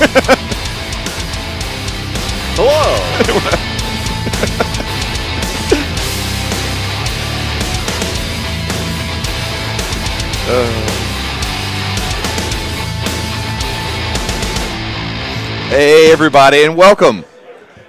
Hello. Hey everybody, and welcome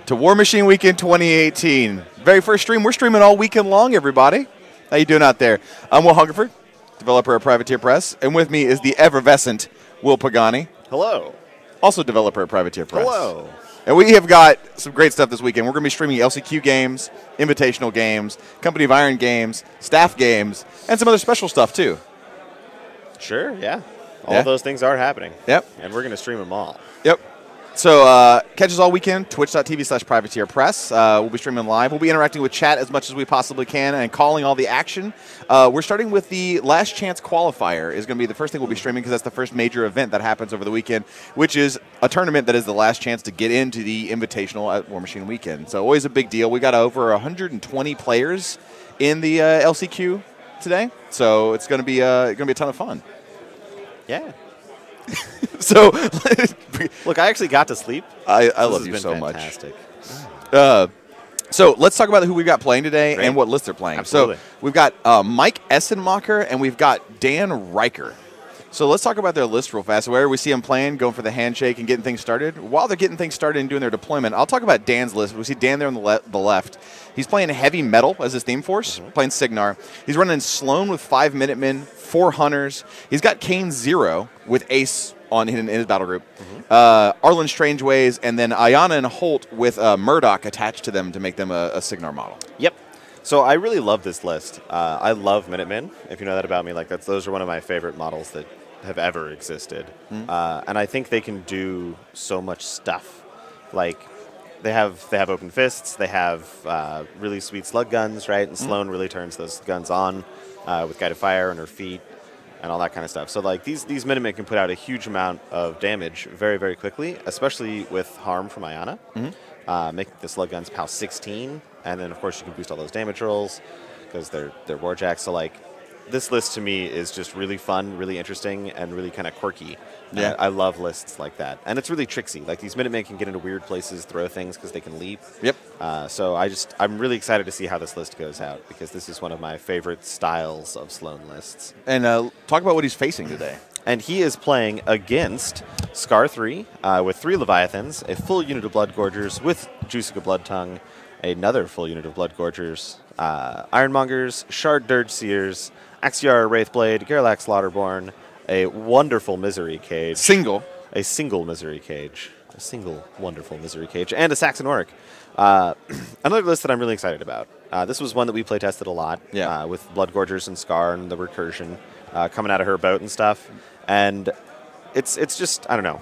to War Machine Weekend 2018. Very first stream. We're streaming all weekend long, everybody. How you doing out there? I'm Will Hungerford, developer of Privateer Press, and with me is the effervescent Will Pagani. Hello. Also developer of Privateer Press. Hello. And we have got some great stuff this weekend. We're going to be streaming LCQ games, Invitational games, Company of Iron games, staff games, and some other special stuff too. Sure, yeah. All those things are happening. Yep. And we're going to stream them all. Yep. So catch us all weekend, twitch.tv/privateerpress. We'll be streaming live. We'll be interacting with chat as much as we possibly can and calling all the action. We're starting with the Last Chance Qualifier is going to be the first thing we'll be streaming because that's the first major event that happens over the weekend, which is a tournament that is the last chance to get into the Invitational at War Machine Weekend. So always a big deal. We got over 120 players in the LCQ today, so it's going to be a ton of fun. Yeah. So, look, I actually got to sleep. I love you so fantastic. much. So let's talk about who we've got playing today Great. and what list they're playing. Absolutely. So we've got Mike Essenmacher and we've got Dan Riker. So let's talk about their list real fast. Where we see them playing, going for the handshake and getting things started. While they're getting things started and doing their deployment, I'll talk about Dan's list. We see Dan there on the left. He's playing Heavy Metal as his theme force, playing Skaar. He's running Sloan with 5 Minutemen, 4 Hunters. He's got Kane 0 with Ace on in his battle group. Arlen Strangeways, and then Ayana and Holt with Murdoch attached to them to make them a Skaar model. Yep. So I really love this list. I love Minutemen. If you know that about me, like those are one of my favorite models that have ever existed. And I think they can do so much stuff. Like they have open fists. They have really sweet slug guns, right? And Sloan really turns those guns on with guided fire on her feet and all that kind of stuff. So like these Minutemen can put out a huge amount of damage very, very quickly, especially with harm from Ayana. Making the slug guns POW 16, and then of course you can boost all those damage rolls because they're warjacks. So like this list to me is just really fun, really interesting, and really kind of quirky. Yeah, I love lists like that, and it's really tricksy. Like these Minutemen can get into weird places, throw things because they can leap. Yep. So I'm really excited to see how this list goes out because this is one of my favorite styles of Sloan lists. And talk about what he's facing today. And he is playing against Skaar 3 with 3 Leviathans, a full unit of Blood Gorgers with Juicica Blood Tongue, another full unit of Blood Gorgers, Ironmongers, Shard Dirge Seers, Axiar Wraithblade, Garlax Slaughterborn, a wonderful Misery Cage. A single Misery Cage. A single wonderful Misery Cage. And a Saxon Auric. Another list that I'm really excited about. This was one that we play-tested a lot with Blood Gorgers and Skaar and the Recursion coming out of her boat and stuff. And it's just, I don't know.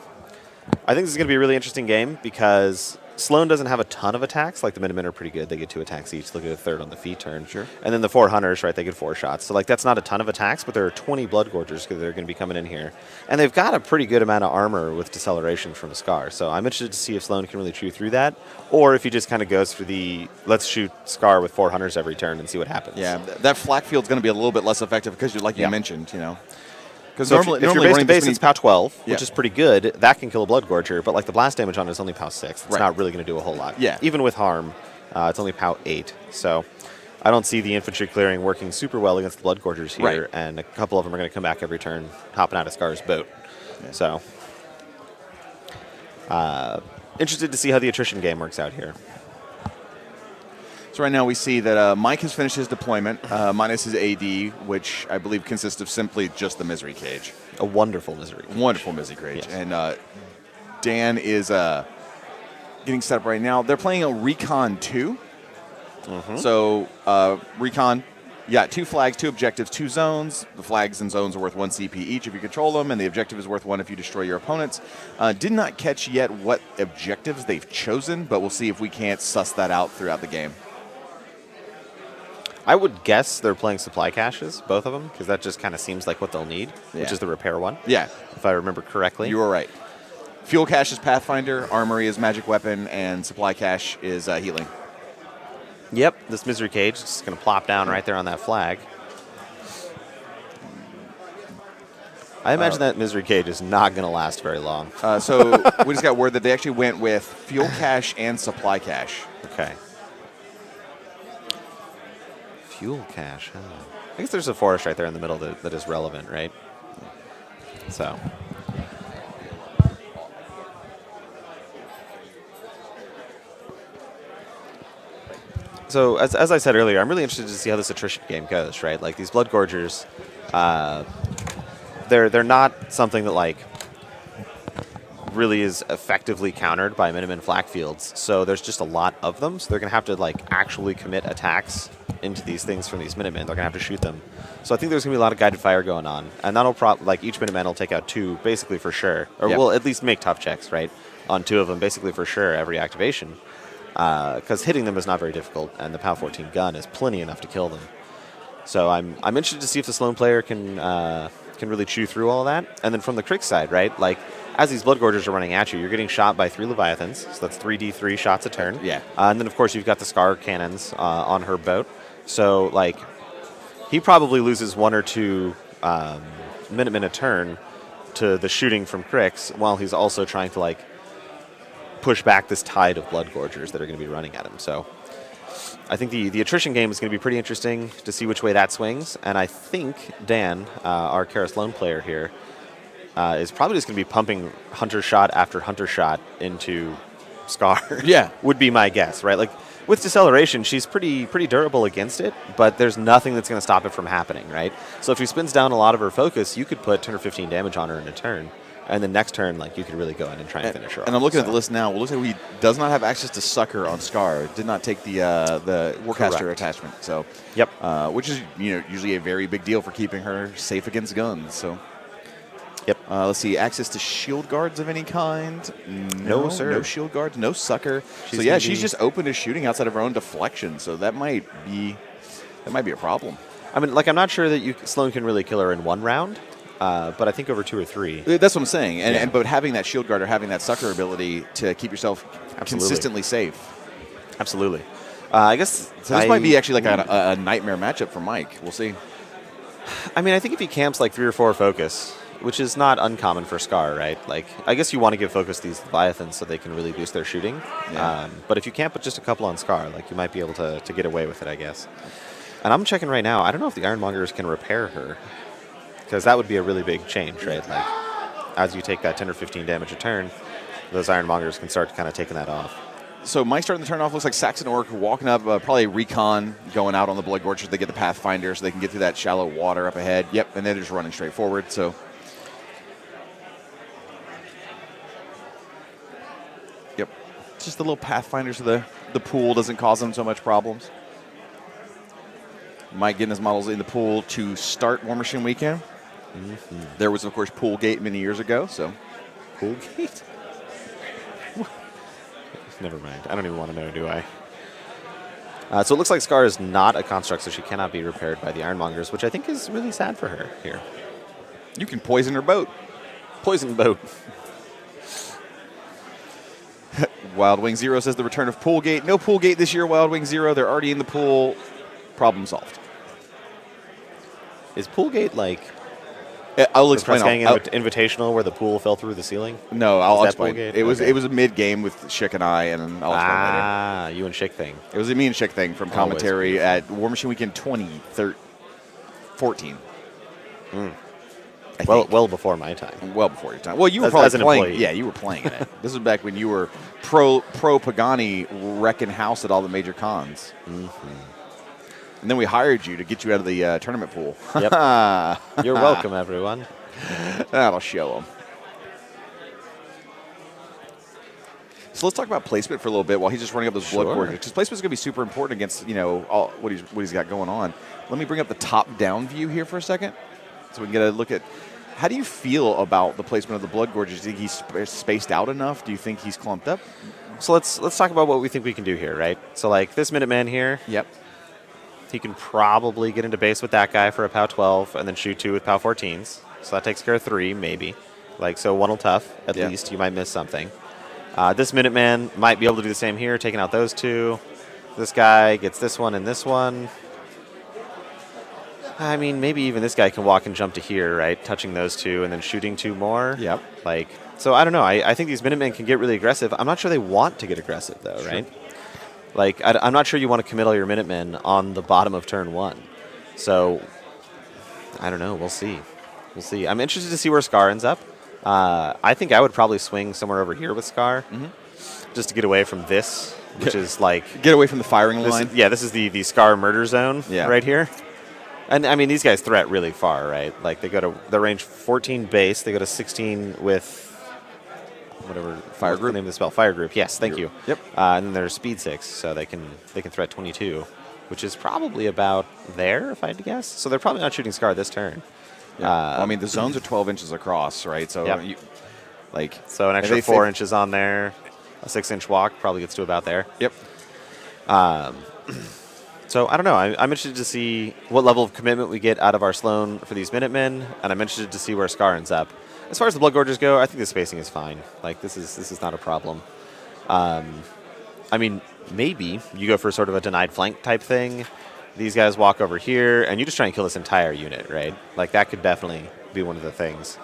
I think this is going to be a really interesting game because Sloan doesn't have a ton of attacks. Like the Minutemen are pretty good. They get 2 attacks each. They'll get a 3rd on the feet turn. Sure. And then the 4 Hunters, right, they get 4 shots. So like that's not a ton of attacks, but there are 20 Blood Gorgers because they're going to be coming in here. And they've got a pretty good amount of armor with deceleration from Skaar. So I'm interested to see if Sloan can really chew through that, or if he just kind of goes for the let's shoot Skaar with 4 Hunters every turn and see what happens. Yeah, that flak field's going to be a little bit less effective because, like you mentioned, you know. So if your base to base is POW 12, Yeah. which is pretty good, that can kill a Blood Gorger, but like the blast damage on it is only POW 6. It's not really going to do a whole lot. Yeah. Even with harm, it's only POW 8. So I don't see the infantry clearing working super well against the Blood Gorgers here, and a couple of them are going to come back every turn, hopping out of Skaar's boat. Yeah. So interested to see how the attrition game works out here. So right now we see that Mike has finished his deployment, minus his AD, which I believe consists of simply just the Misery Cage. A wonderful Misery Cage. Wonderful Misery Cage. Yes. And Dan is getting set up right now. They're playing a Recon 2. So Recon, you got 2 flags, 2 objectives, 2 zones. The flags and zones are worth 1 CP each if you control them, and the objective is worth 1 if you destroy your opponents. Did not catch yet what objectives they've chosen, but we'll see if we can't suss that out throughout the game. I would guess they're playing supply caches, both of them, because that just kind of seems like what they'll need, which is the repair one. Yeah. If I remember correctly. You were right. Fuel cache is Pathfinder, Armory is Magic Weapon, and supply cache is healing. Yep, this Misery Cage is just going to plop down right there on that flag. I imagine that Misery Cage is not going to last very long. So we just got word that they actually went with Fuel Cache and Supply Cache. Okay. Fuel Cache, huh? I guess there's a forest right there in the middle that is relevant, right? So. So, as I said earlier, I'm really interested to see how this attrition game goes, right? Like, these Blood Gorgers, they're not something that, like, really is effectively countered by Minutemen flak fields. So there's just a lot of them. So they're going to have to, like, actually commit attacks into these things from these Minutemen. They're going to have to shoot them. So I think there's going to be a lot of guided fire going on. And that'll like, each Minuteman will take out 2, basically for sure. Or will at least make tough checks, right? On 2 of them, basically for sure, every activation. Because hitting them is not very difficult, and the POW 14 gun is plenty enough to kill them. So I'm interested to see if the Sloan player can really chew through all of that. And then from the Crick side, right, like, as these Blood Gorgers are running at you, you're getting shot by 3 Leviathans, so that's 3d3 shots a turn. Yeah. And then, of course, you've got the Skaar cannons on her boat. So, like, he probably loses 1 or 2 Minutemen a turn to the shooting from Cricks, while he's also trying to, like, push back this tide of Blood Gorgers that are going to be running at him. So I think the attrition game is going to be pretty interesting to see which way that swings. And I think Dan, our Kara Sloan player here, is probably just going to be pumping hunter shot after hunter shot into Skaar. Yeah. Would be my guess, right? Like, with Deceleration, she's pretty durable against it, but there's nothing that's going to stop it from happening, right? So if she spins down a lot of her focus, you could put 10 or 15 damage on her in a turn. And then next turn, like, you could really go in and try and finish her off. And I'm looking at the list now. It looks like he does not have access to Sucker on Skaar. Did not take the Warcaster attachment. So, yep. Which is usually a very big deal for keeping her safe against guns. So, yep. Let's see. Access to shield guards of any kind? No, sir. No shield guards. No Sucker. So yeah, she's just open to shooting outside of her own deflection. So that might be a problem. I mean, like, I'm not sure that Sloan can really kill her in 1 round. But I think over 2 or 3. That's what I'm saying. But having that shield guard or having that Sucker ability to keep yourself consistently safe. Absolutely. I guess so. This might be actually like a nightmare matchup for Mike. We'll see. I mean, I think if he camps like 3 or 4 focus, which is not uncommon for Skaar, right? Like, I guess you want to give focus these Leviathans so they can really boost their shooting. Yeah. But if you camp with just a couple on Skaar, like, you might be able to get away with it, I guess. And I'm checking right now. I don't know if the Ironmongers can repair her. Because that would be a really big change, right? Like, as you take that 10 or 15 damage a turn, those Ironmongers can start kind of taking that off. So Mike starting the turn off looks like Saxon Orc walking up, probably recon going out on the Blood Gorgers. They get the Pathfinder so they can get through that shallow water up ahead. Yep, and they're just running straight forward. So, yep, just the little Pathfinder so the pool doesn't cause them so much problems. Mike getting his models in the pool to start Warmachine weekend. Mm-hmm. There was, of course, Pool Gate many years ago. So, Pool Gate? Never mind. I don't even want to know, do I? So it looks like Skaar is not a construct, so she cannot be repaired by the Ironmongers, which I think is really sad for her here. You can poison her boat. Poison boat. Wild Wing Zero says the return of Pool Gate. No Pool Gate this year, Wild Wing Zero. They're already in the pool. Problem solved. Is Pool Gate like... I'll explain. Invitational where the pool fell through the ceiling? No, I'll explain. It was a mid game with Schick and I, and I'll explain later. You and Schick thing. It was a me and Schick thing from commentary at Warmachine Weekend 2014. Well before my time. Well before your time. Well, you were probably playing. Yeah, you were playing in it. This was back when you were pro Pagani wrecking house at all the major cons. Mm-hmm. And then we hired you to get you out of the tournament pool. Yep. You're welcome, everyone. That'll show them. So let's talk about placement for a little bit while he's just running up those Blood Gorgers. Because placement's going to be super important against all what he's got going on. Let me bring up the top-down view here for a second, so we can get a look at. How do you feel about the placement of the Blood Gorgers? Do you think he's spaced out enough? Do you think he's clumped up? So let's talk about what we think we can do here, right? So like this Minuteman here. Yep. He can probably get into base with that guy for a POW 12 and then shoot 2 with POW 14s. So that takes care of 3, maybe. Like, so 1 will tough, at least. You might miss something. This Minuteman might be able to do the same here, taking out those 2. This guy gets this one and this one. I mean, maybe even this guy can walk and jump to here, right? Touching those two and then shooting 2 more. Yep. Like, so I don't know. I think these Minutemen can get really aggressive. I'm not sure they want to get aggressive, though, Sure. right? Like, I'm not sure you want to commit all your Minutemen on the bottom of turn 1. So, I don't know. We'll see. We'll see. I'm interested to see where Skaar ends up. I think I would probably swing somewhere over here with Skaar, just to get away from this, which is like... Get away from the firing line. This is the Skaar murder zone right here. And, I mean, these guys threat really far, right? Like, they go to the range 14 base. They go to 16 with whatever Fire group. The name of the spell. Fire group. Yes, thank you. Yep. And then they're speed 6, so they can threat 22, which is probably about there, if I had to guess. So they're probably not shooting Skaar this turn. Yeah. Well, I mean, the zones are 12 inches across, right? So, so an extra 4 inches on there. A 6-inch walk probably gets to about there. Yep. So I don't know. I'm interested to see what level of commitment we get out of our Sloan for these Minutemen, and I'm interested to see where Skaar ends up. As far as the Blood Gorgers go, I think the spacing is fine. Like, this is not a problem. I mean, maybe you go for sort of a denied flank type thing. These guys walk over here, and you just try and kill this entire unit, right? Like, that could definitely be one of the things.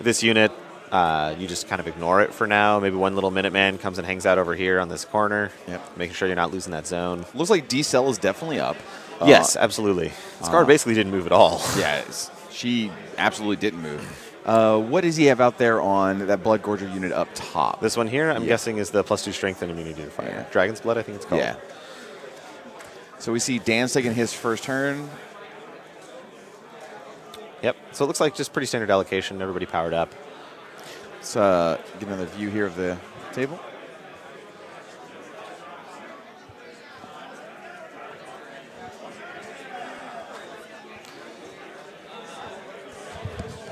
This unit, you just kind of ignore it for now. Maybe one little Minuteman comes and hangs out over here on this corner, making sure you're not losing that zone. Looks like D-Cell is definitely up. Yes, absolutely. Skaar basically didn't move at all. Yeah, she absolutely didn't move. What does he have out there on that Blood Gorger unit up top? This one here, I'm guessing, is the +2 strength and immunity to fire. Dragon's Blood, I think it's called. Yeah. So we see Dan's taking his first turn. Yep. So it looks like just pretty standard allocation. Everybody powered up. Let's get another view here of the table.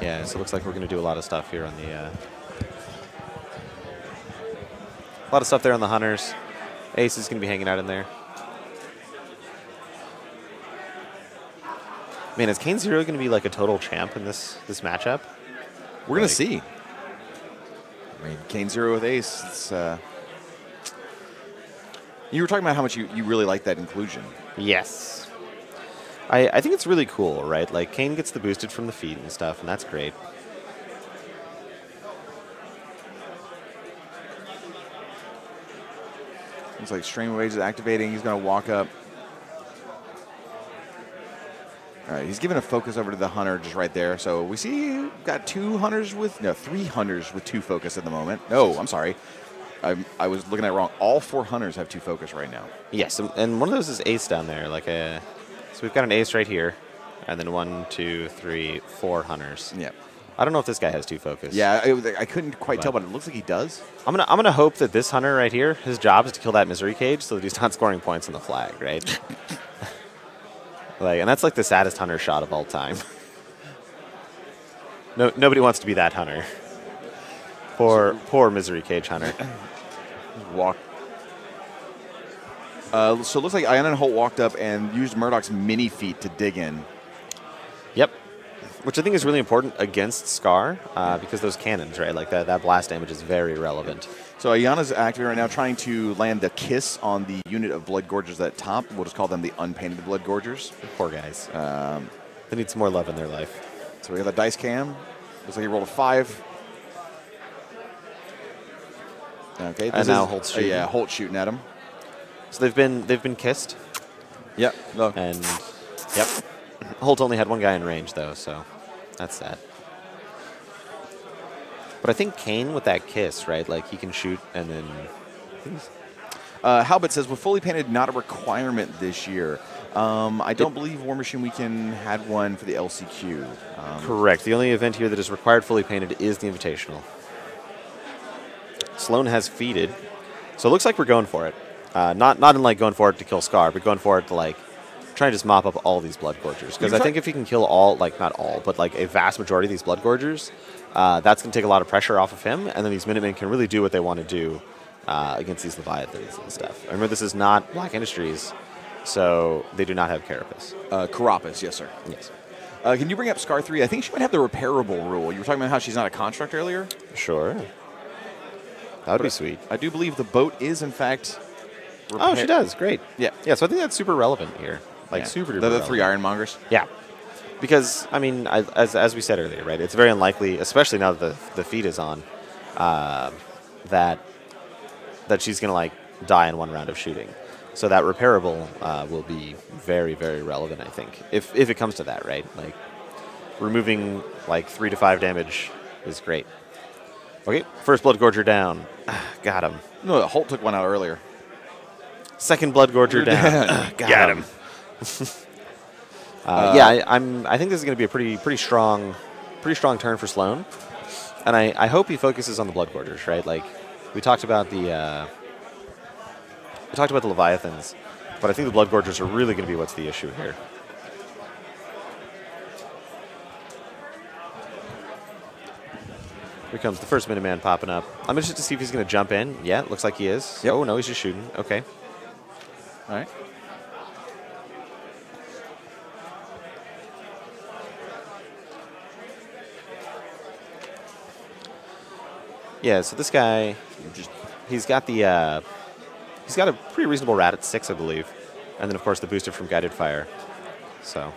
Yeah, so it looks like we're going to do a lot of stuff here on the... a lot of stuff there on the Hunters. Ace is going to be hanging out in there. Man, is Kane Zero going to be like a total champ in this matchup? We're going to see. I mean, Kane Zero with Ace. It's, you were talking about how much you really like that inclusion. Yes. I think it's really cool, right? Like, Kane gets the boosted from the feet and stuff, and that's great. Looks like Strain Waves is activating. He's going to walk up. All right, he's giving a focus over to the Hunter just right there. So we see got 3 Hunters with 2 focus at the moment. No, I'm sorry. I was looking at it wrong. All 4 Hunters have 2 focus right now. Yes, and one of those is Ace down there. So we've got an Ace right here, and then 1, 2, 3, 4 Hunters. Yep. I don't know if this guy has 2 focus. Yeah, I couldn't quite tell, but it looks like he does. I'm gonna hope that this Hunter right here, his job is to kill that Misery Cage so that he's not scoring points on the flag, right? And that's like the saddest Hunter shot of all time. Nobody wants to be that Hunter. Poor Misery Cage Hunter. Walk. So it looks like Ion and Holt walked up and used Murdoch's mini feet to dig in. Yep. Which I think is really important against Skaar because those cannons, right? Like that blast damage is very relevant. So Ayana's active right now trying to land the kiss on the unit of Blood Gorgers at top. We'll just call them the unpainted Blood Gorgers. Poor guys. They need some more love in their life. So we have the dice cam. Looks like he rolled a 5. Okay. And now Holt's shooting. Yeah, Holt shooting at him. So they've been kissed. Yep. Look. And yep. Holt only had 1 guy in range though, so that's sad. But I think Kane with that kiss, right? Like he can shoot and then. Halbert says, with fully painted not a requirement this year. I don't believe WARMACHINE Weekend had one for the LCQ. Correct. The only event here that is required fully painted is the Invitational. Sloan has feeded, so it looks like we're going for it. Not in like going for it to kill Skaar, but going for it to like try and just mop up all these Blood Gorgers. Because I think if you can kill all, like not all, but like a vast majority of these Blood Gorgers, that's going to take a lot of pressure off of him, and then these Minutemen can really do what they want to do against these Leviathans and stuff. Remember, this is not Black Industries, so they do not have Carapace. Carapace, yes, sir. Yes. Can you bring up Skaar 3? I think she might have the repairable rule. You were talking about how she's not a construct earlier? Sure. That would be sweet. I do believe the boat is, in fact... Oh, she does. Great. Yeah. Yeah, so I think that's super relevant here. Like, super duper the 3 Ironmongers? Yeah. Because, I mean, as we said earlier, right, it's very unlikely, especially now that the feed is on, that she's going to, like, die in one round of shooting. So that repairable will be very, very relevant, I think, if it comes to that, right? Like, removing, like, 3 to 5 damage is great. Okay, first Blood Gorger down. Got him. No, Holt took one out earlier. Second Blood Gorger down. Got him. Yeah, I think this is going to be a pretty strong turn for Sloan, and I hope he focuses on the Blood Gorgers, right? Like, we talked about the Leviathans, but I think the Blood Gorgers are really going to be what's the issue here. Here comes the first Minuteman popping up. I'm interested to see if he's going to jump in. Yeah, looks like he is. Yep. Oh, no, he's just shooting. Okay. All right. Yeah, so this guy, he's got a pretty reasonable rat at 6, I believe. And then, of course, the booster from Guided Fire. So...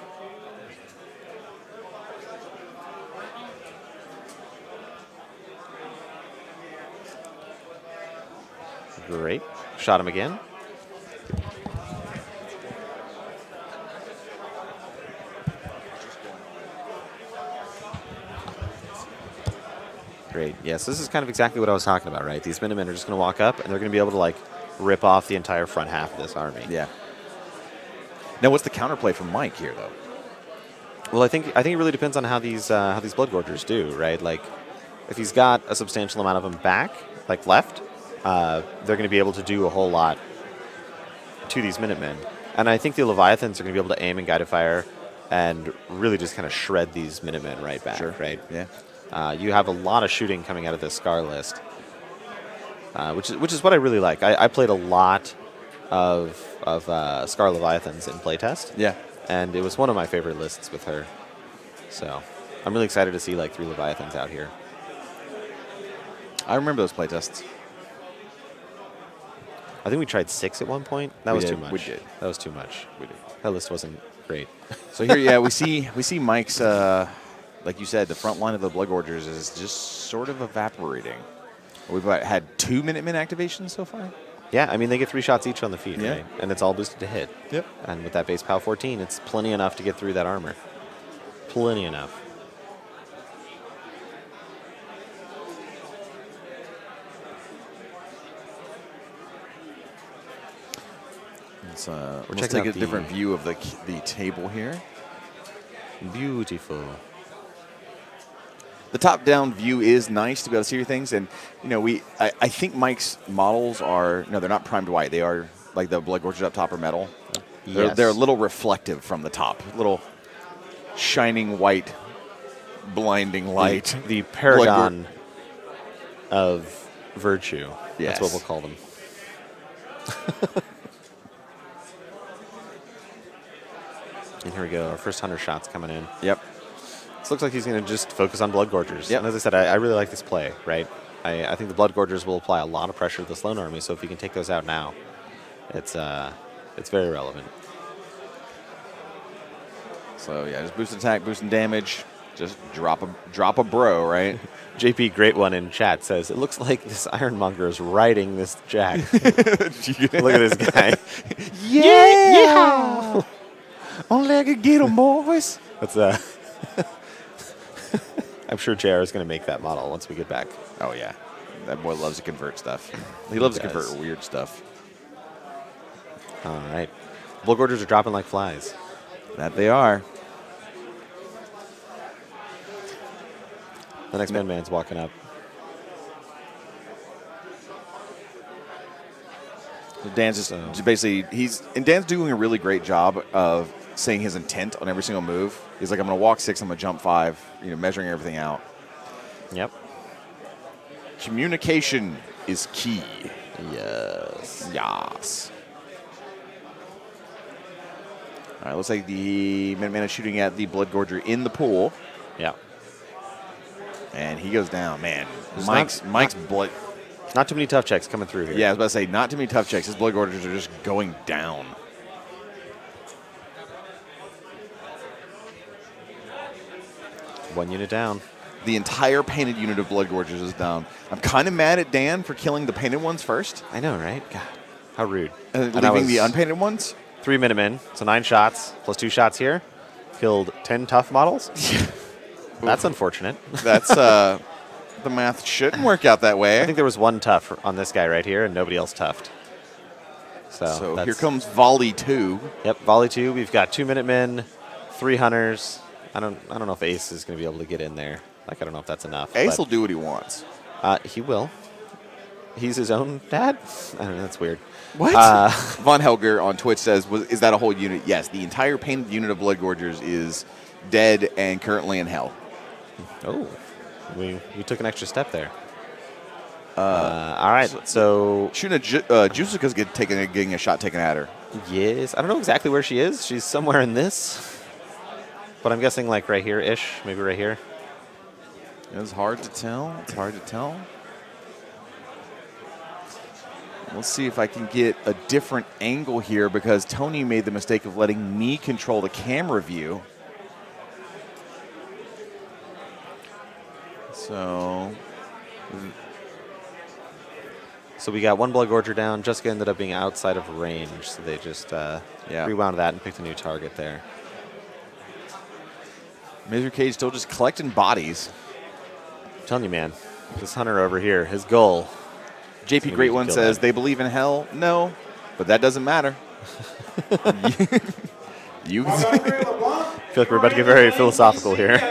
Great. Shot him again. Great. Yes, this is kind of exactly what I was talking about, right? These Minutemen are just going to walk up, and they're going to be able to, like, rip off the entire front half of this army. Yeah. Now, what's the counterplay from Mike here, though? Well, I think it really depends on how these Blood Gorgers do, right? Like, if he's got a substantial amount of them back, like left, they're going to be able to do a whole lot to these Minutemen. And I think the Leviathans are going to be able to aim and Guided Fire and really just kind of shred these Minutemen right back, right? Yeah. You have a lot of shooting coming out of this Skaar list, which is what I really like. I played a lot of Skaar Leviathans in playtest. Yeah. And it was one of my favorite lists with her. So I'm really excited to see, like, 3 Leviathans out here. I remember those playtests. I think we tried 6 at one point. That was too much. We did. That was too much. We did. That list wasn't great. So here, yeah, we see Mike's, like you said, the front line of the Blood Gorgers is just sort of evaporating. We've had 2 Minutemen activations so far. Yeah, I mean, they get 3 shots each on the feet, Yeah. right? And it's all boosted to hit. Yep. And with that base POW 14, it's plenty enough to get through that armor. Plenty enough. Let's take a different view of the table here. Beautiful. The top-down view is nice to be able to see things, and you know, I think Mike's models are they're not primed white. They are like the Blood Gorgers up top are metal. Yes. They're a little reflective from the top, little shining white, blinding light. The paragon of virtue. Yes. That's what we'll call them. And here we go. Our first 100 shots coming in. Yep. This looks like he's going to just focus on Blood Gorgers. Yep. And as I said, I really like this play, right? I think the Blood Gorgers will apply a lot of pressure to the Sloan army, so if he can take those out now, it's very relevant. So yeah, just boosting attack, boosting damage, just drop a bro, right? JP, great one in chat, says, it looks like this Ironmonger is riding this Jack. Look at this guy. Yeah! Only I could get him, boys. That's I'm sure JR is going to make that model once we get back. Oh yeah, that boy loves to convert stuff. He loves to convert weird stuff. All right, Blood Gorgers are dropping like flies. That they are. The next man's walking up. Dan's just basically Dan's doing a really great job of saying his intent on every single move. He's like, I'm going to walk 6, I'm going to jump 5, measuring everything out. Yep. Communication is key. Yes. Yes. All right, looks like the Minuteman is shooting at the Blood Gorger in the pool. Yeah. And he goes down. Man, Mike's blood. Not too many tough checks coming through here. Yeah, I was about to say, not too many tough checks. His Blood Gorgers are just going down. 1 unit down. The entire painted unit of Blood Gorgers is down. I'm kind of mad at Dan for killing the painted ones first. I know, right? God, how rude. Leaving the unpainted ones? 3 Minutemen, so 9 shots, plus 2 shots here. Killed 10 tough models. That's unfortunate. That's, the math shouldn't work out that way. I think there was 1 tough on this guy right here, and nobody else toughed. So here comes Volley 2. Yep, Volley 2. We've got 2 Minutemen, 3 Hunters. I don't know if Ace is going to be able to get in there. Like, I don't know if that's enough. Ace will do what he wants. He will. He's his own dad? I don't know. That's weird. What? Von Helger on Twitch says, is that a whole unit? Yes, the entire painted unit of Blood Gorgers is dead and currently in hell. Oh, we took an extra step there. All right, so Jusica's getting a shot taken at her. Yes, I don't know exactly where she is. She's somewhere in this, but I'm guessing like right here-ish, maybe right here. It's hard to tell. It's hard to tell. We'll see if I can get a different angle here because Tony made the mistake of letting me control the camera view. So we got 1 Blood Gorger down. Jessica ended up being outside of range, so they just rewound that and picked a new target there. Misery Cage still just collecting bodies. I'm telling you, man, this Hunter over here, his goal. JP Great One says they believe in hell. No, but that doesn't matter. You I feel like we're about to get very philosophical here.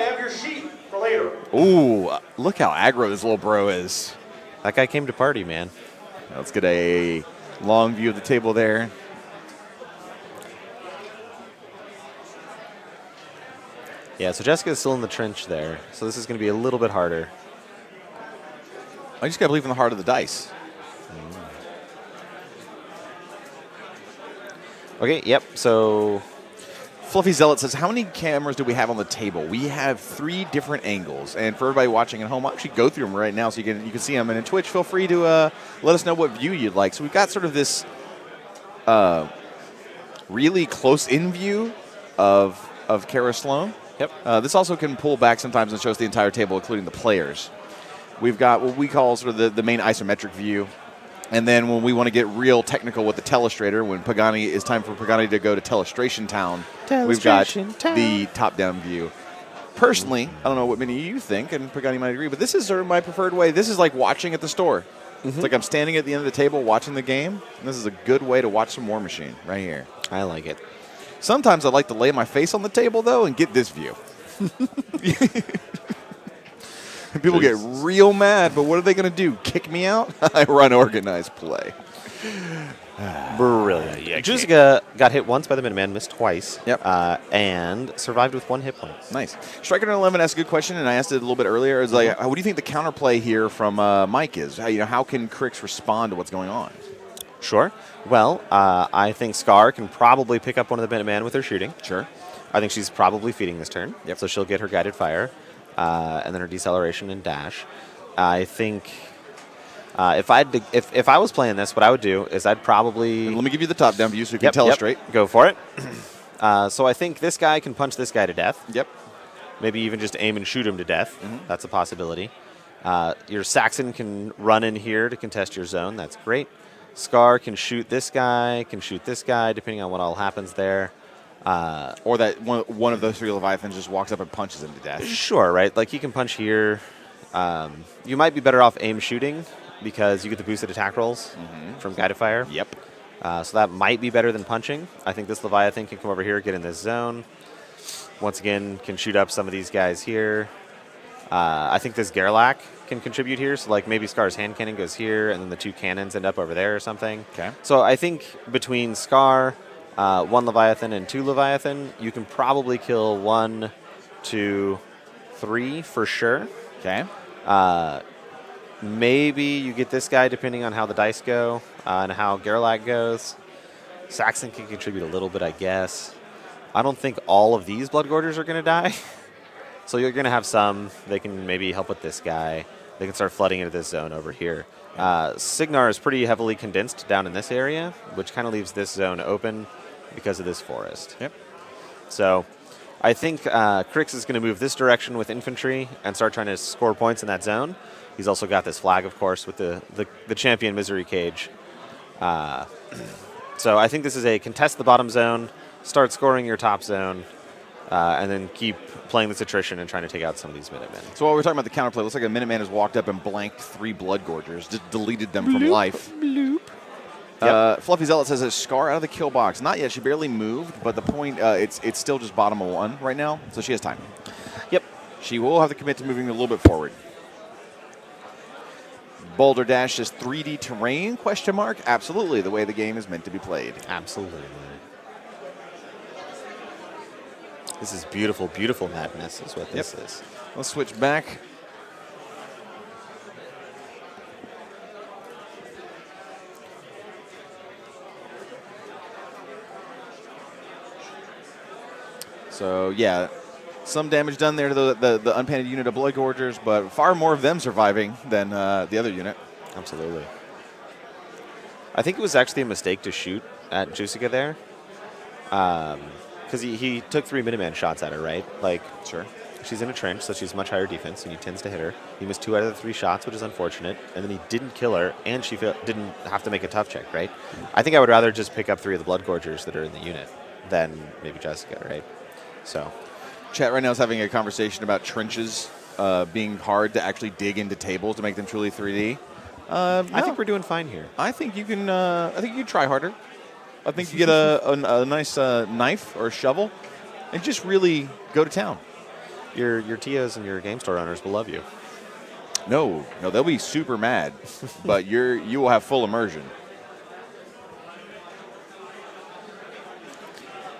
Ooh, look how aggro this little bro is. That guy came to party, man. Let's get a long view of the table there. Yeah, so Jessica's still in the trench there, so this is going to be a little bit harder. I just got to believe in the heart of the dice. Okay, yep, so Fluffy Zealot says, how many cameras do we have on the table? We have 3 different angles. And for everybody watching at home, I'll actually go through them right now so you can see them. And in Twitch, feel free to let us know what view you'd like. So we've got sort of this really close-in view of Kara Sloan. Yep. This also can pull back sometimes and shows the entire table, including the players. We've got what we call sort of the main isometric view. And then when we want to get real technical with the telestrator, when Pagani is time for Pagani to go to Telestration Town, we've got the top-down view. Personally, I don't know what many of you think, and Pagani might agree, but this is sort of my preferred way. This is like watching at the store. It's like I'm standing at the end of the table watching the game, and this is a good way to watch some War Machine right here. I like it. Sometimes I like to lay my face on the table, though, and get this view. People get real mad, but what are they going to do? Kick me out? I run organized play. Brilliant. Yeah, Jusica got hit once by the Minuteman, missed twice, and survived with 1 hit point. Nice. Striker11 asked a good question, and I asked it a little bit earlier. It's like, what do you think the counterplay here from Mike is? How can Crix respond to what's going on? Sure. Well, I think Skaar can probably pick up one of the Minutemen with her shooting. Sure. I think she's probably feeding this turn. Yep. So she'll get her guided fire. And then her deceleration and dash. I think if I was playing this, what I would do is I'd probably... And let me give you the top-down view so you can tell us straight. Go for it. So I think this guy can punch this guy to death. Yep. Maybe even just aim and shoot him to death. That's a possibility. Your Saxon can run in here to contest your zone. That's great. Skaar can shoot this guy, depending on what all happens there. Or that one of those 3 Leviathans just walks up and punches him to death. Sure, right? Like, he can punch here. You might be better off aim shooting because you get the boosted attack rolls from guided fire. Yep. So that might be better than punching. I think this Leviathan can come over here, get in this zone. Once again, can shoot up some of these guys here. I think this Gerlach can contribute here. So, like, maybe Skaar's hand cannon goes here, and then the 2 cannons end up over there or something. Okay. So I think between Skaar... 1 Leviathan and 2 Leviathan, you can probably kill 1, 2, 3 for sure. Okay. Maybe you get this guy depending on how the dice go and how Gerlach goes. Saxon can contribute a little bit, I guess. I don't think all of these Blood Gorgers are going to die. So you're going to have some. They can maybe help with this guy. They can start flooding into this zone over here. Signar is pretty heavily condensed down in this area, which kind of leaves this zone open because of this forest. Yep. So I think Crix is going to move this direction with infantry and start trying to score points in that zone. He's also got this flag, of course, with the champion Misery Cage. So I think this is a contest the bottom zone, start scoring your top zone, and then keep playing this attrition and trying to take out some of these Minutemen. So while we're talking about the counterplay, it looks like a Minuteman has walked up and blanked 3 Blood Gorgers, just deleted them from life. Bloop. Fluffy Zealot says, is Skaar out of the kill box? Not yet. She barely moved, but the point, it's still just bottom of 1 right now, so she has time. Yep. She will have to commit to moving a little bit forward. Boulder Dash says 3D terrain, question mark? Absolutely, the way the game is meant to be played. Absolutely. This is beautiful, beautiful madness is what this is. Let's switch back. So, yeah, some damage done there to the unpainted unit of Blood Gorgers, but far more of them surviving than the other unit. Absolutely. I think it was actually a mistake to shoot at Jusica there. Because he took 3 Minuteman shots at her, right? Like, sure. She's in a trench, so she's much higher defense, and he tends to hit her. He missed 2 out of the 3 shots, which is unfortunate. And then he didn't kill her, and she didn't have to make a tough check, right? I think I would rather just pick up 3 of the Blood Gorgers that are in the unit than maybe Jessica, right? So, chat right now is having a conversation about trenches being hard to actually dig into tables to make them truly 3D. I think we're doing fine here. I think you can. I think you try harder. I think you get a nice knife or a shovel and just really go to town. Your TIAs and your game store owners will love you. No, they'll be super mad, but you will have full immersion.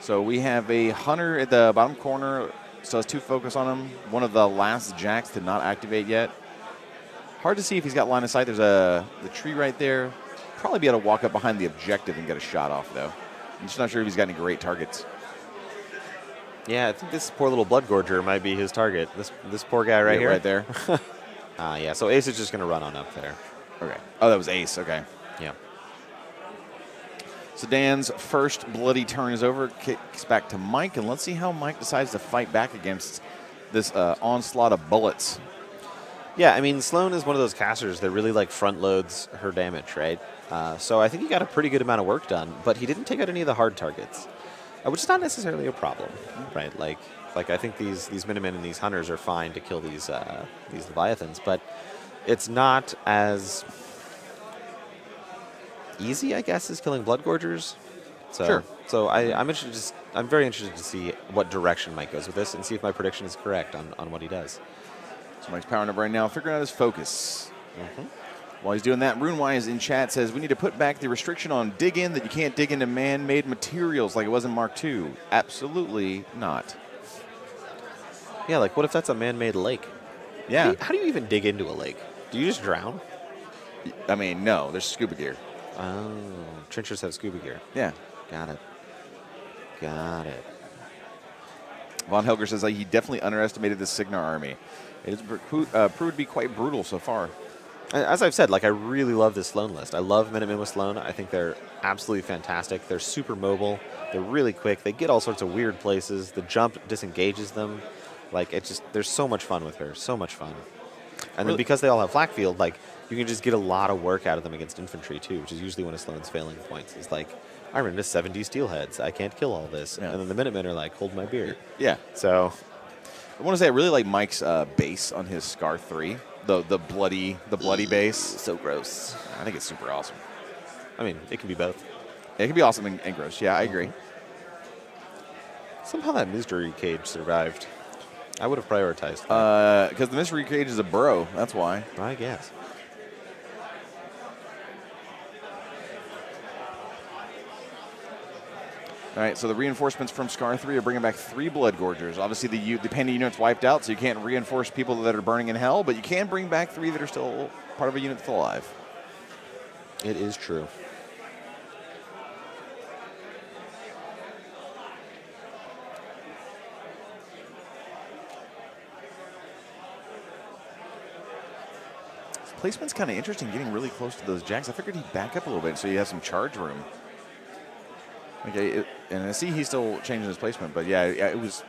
So we have a hunter at the bottom corner, so has 2 focus on him. One of the last jacks did not activate yet. Hard to see if he's got line of sight. There's the tree right there. Probably be able to walk up behind the objective and get a shot off, though. I'm just not sure if he's got any great targets. Yeah, I think this poor little Blood Gorger might be his target. This poor guy right here. Right there. Yeah, so Ace is just going to run on up there. Okay. Oh, that was Ace. Okay. Yeah. So Dan's first bloody turn is over. Kicks back to Mike, and let's see how Mike decides to fight back against this onslaught of bullets. Yeah, I mean, Sloan is one of those casters that really like front loads her damage, right? So I think he got a pretty good amount of work done, but he didn't take out any of the hard targets, which is not necessarily a problem, right? Like I think these Minutemen and these Hunters are fine to kill these Leviathans, but it's not as easy, I guess, as killing Blood Gorgers. So, sure. So I'm very interested to see what direction Mike goes with this and see if my prediction is correct on what he does. So Mike's powering up right now, figuring out his focus. While he's doing that, RuneWise in chat says, we need to put back the restriction on dig in that you can't dig into man-made materials like it was in Mark II. Absolutely not. Yeah, like what if that's a man-made lake? Yeah. How do you even dig into a lake? Do you just drown? I mean, no, there's scuba gear. Oh, trenchers have scuba gear. Yeah. Got it. Von Helger says he definitely underestimated the Signar army. It has proved to be quite brutal so far. As I've said, like I really love this Sloan list. I love Minutemen with Sloan. I think they're absolutely fantastic. They're super mobile. They're really quick. They get all sorts of weird places. The jump disengages them. Like there's so much fun with her. So much fun. And then because they all have flak field, like you can just get a lot of work out of them against infantry too, which is usually one of Sloan's failing points. It's like, I run into 70 steelheads. I can't kill all this. Yeah. And then the Minutemen are like, hold my beer. Yeah. So I want to say I really like Mike's base on his Skaar 3. The bloody base. So gross. I think it's super awesome. I mean, it can be both. It can be awesome and gross. Yeah, I agree. Somehow that Misery Cage survived. I would have prioritized that. Because the Misery Cage is a burrow. That's why. I guess. All right, so the reinforcements from Skaar 3 are bringing back 3 Blood Gorgers. Obviously, the Panda unit's wiped out, so you can't reinforce people that are burning in hell, but you can bring back 3 that are still part of a unit still alive. It is true. This placement's kind of interesting, getting really close to those jacks. I figured he'd back up a little bit so you have some charge room. Okay, and I see he's still changing his placement, but yeah, it was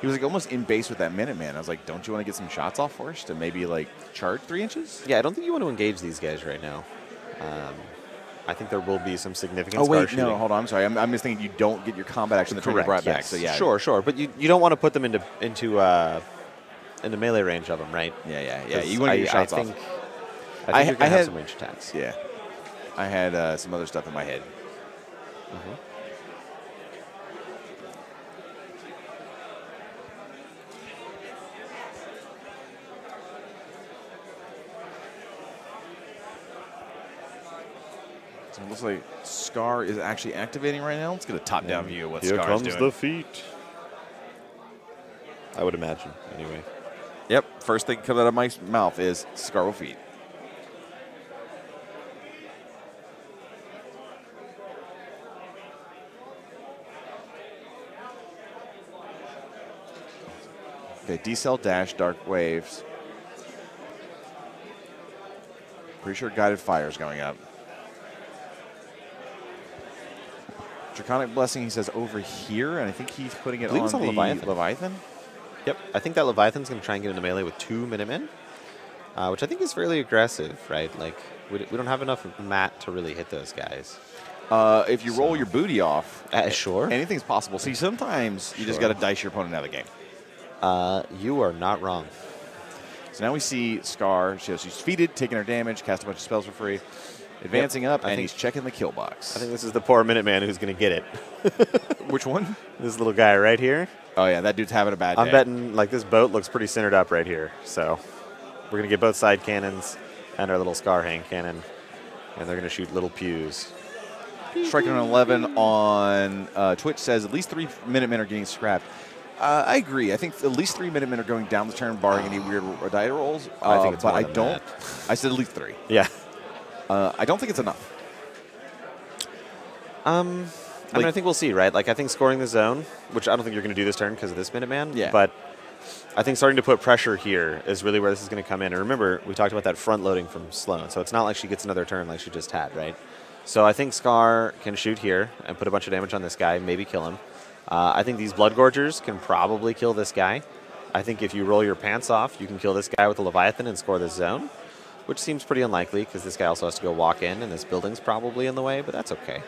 He was like almost in base with that Minuteman. I was like, don't you want to get some shots off first and maybe like charge 3 inches? Yeah, I don't think you want to engage these guys right now. I think there will be some significant Oh, Skaar wait, shooting. no, hold on. I'm sorry. I'm just thinking you don't get your combat action that you're brought back. Yes. So, yeah. Sure. But you don't want to put them into melee range of them, right? Yeah. You want to get your shots off. I think you're going to have some range attacks. Yeah. I had some other stuff in my head. Mm-hmm. So it looks like Skaar is actually activating right now. Let's get a top-down view of what Skaar is doing. Here comes the feet. I would imagine, anyway. Yep. First thing coming out of my mouth is Skaar will feet. Okay, D-Cell dash, Dark Waves. Pretty sure Guided Fire is going up. Draconic Blessing, he says, over here, and I think he's putting it on the Leviathan. Yep, I think that Leviathan's going to try and get into melee with 2 Minutemen, which I think is fairly aggressive, right? Like, we don't have enough mat to really hit those guys. If you roll your booty off, sure, anything's possible. See, sometimes you just got to dice your opponent out of the game. You are not wrong. So now we see Skaar. She's defeated, taking her damage, cast a bunch of spells for free, advancing up, and he's checking the kill box. I think this is the poor Minuteman who's going to get it. Which one? This little guy right here. Oh, yeah, that dude's having a bad day. I'm betting, like, this boat looks pretty centered up right here. So we're going to get both side cannons and our little Skaar hand cannon, and they're going to shoot little pews. Striking on 11 on Twitch says at least 3 Minutemen are getting scrapped. I agree. I think at least 3 Minutemen are going down the turn, barring any weird die rolls. I think it's but more I than don't. that. I said at least 3. Yeah. I don't think it's enough. I mean, I think we'll see, right? Like, I think scoring the zone, which I don't think you're going to do this turn because of this Minuteman. Yeah. But I think starting to put pressure here is really where this is going to come in. And remember, we talked about that front loading from Sloan, so it's not like she gets another turn like she just had, right? So I think Skaar can shoot here and put a bunch of damage on this guy, maybe kill him. I think these Blood Gorgers can probably kill this guy. I think if you roll your pants off, you can kill this guy with a Leviathan and score this zone, which seems pretty unlikely because this guy also has to go walk in, and this building's probably in the way, but that's okay.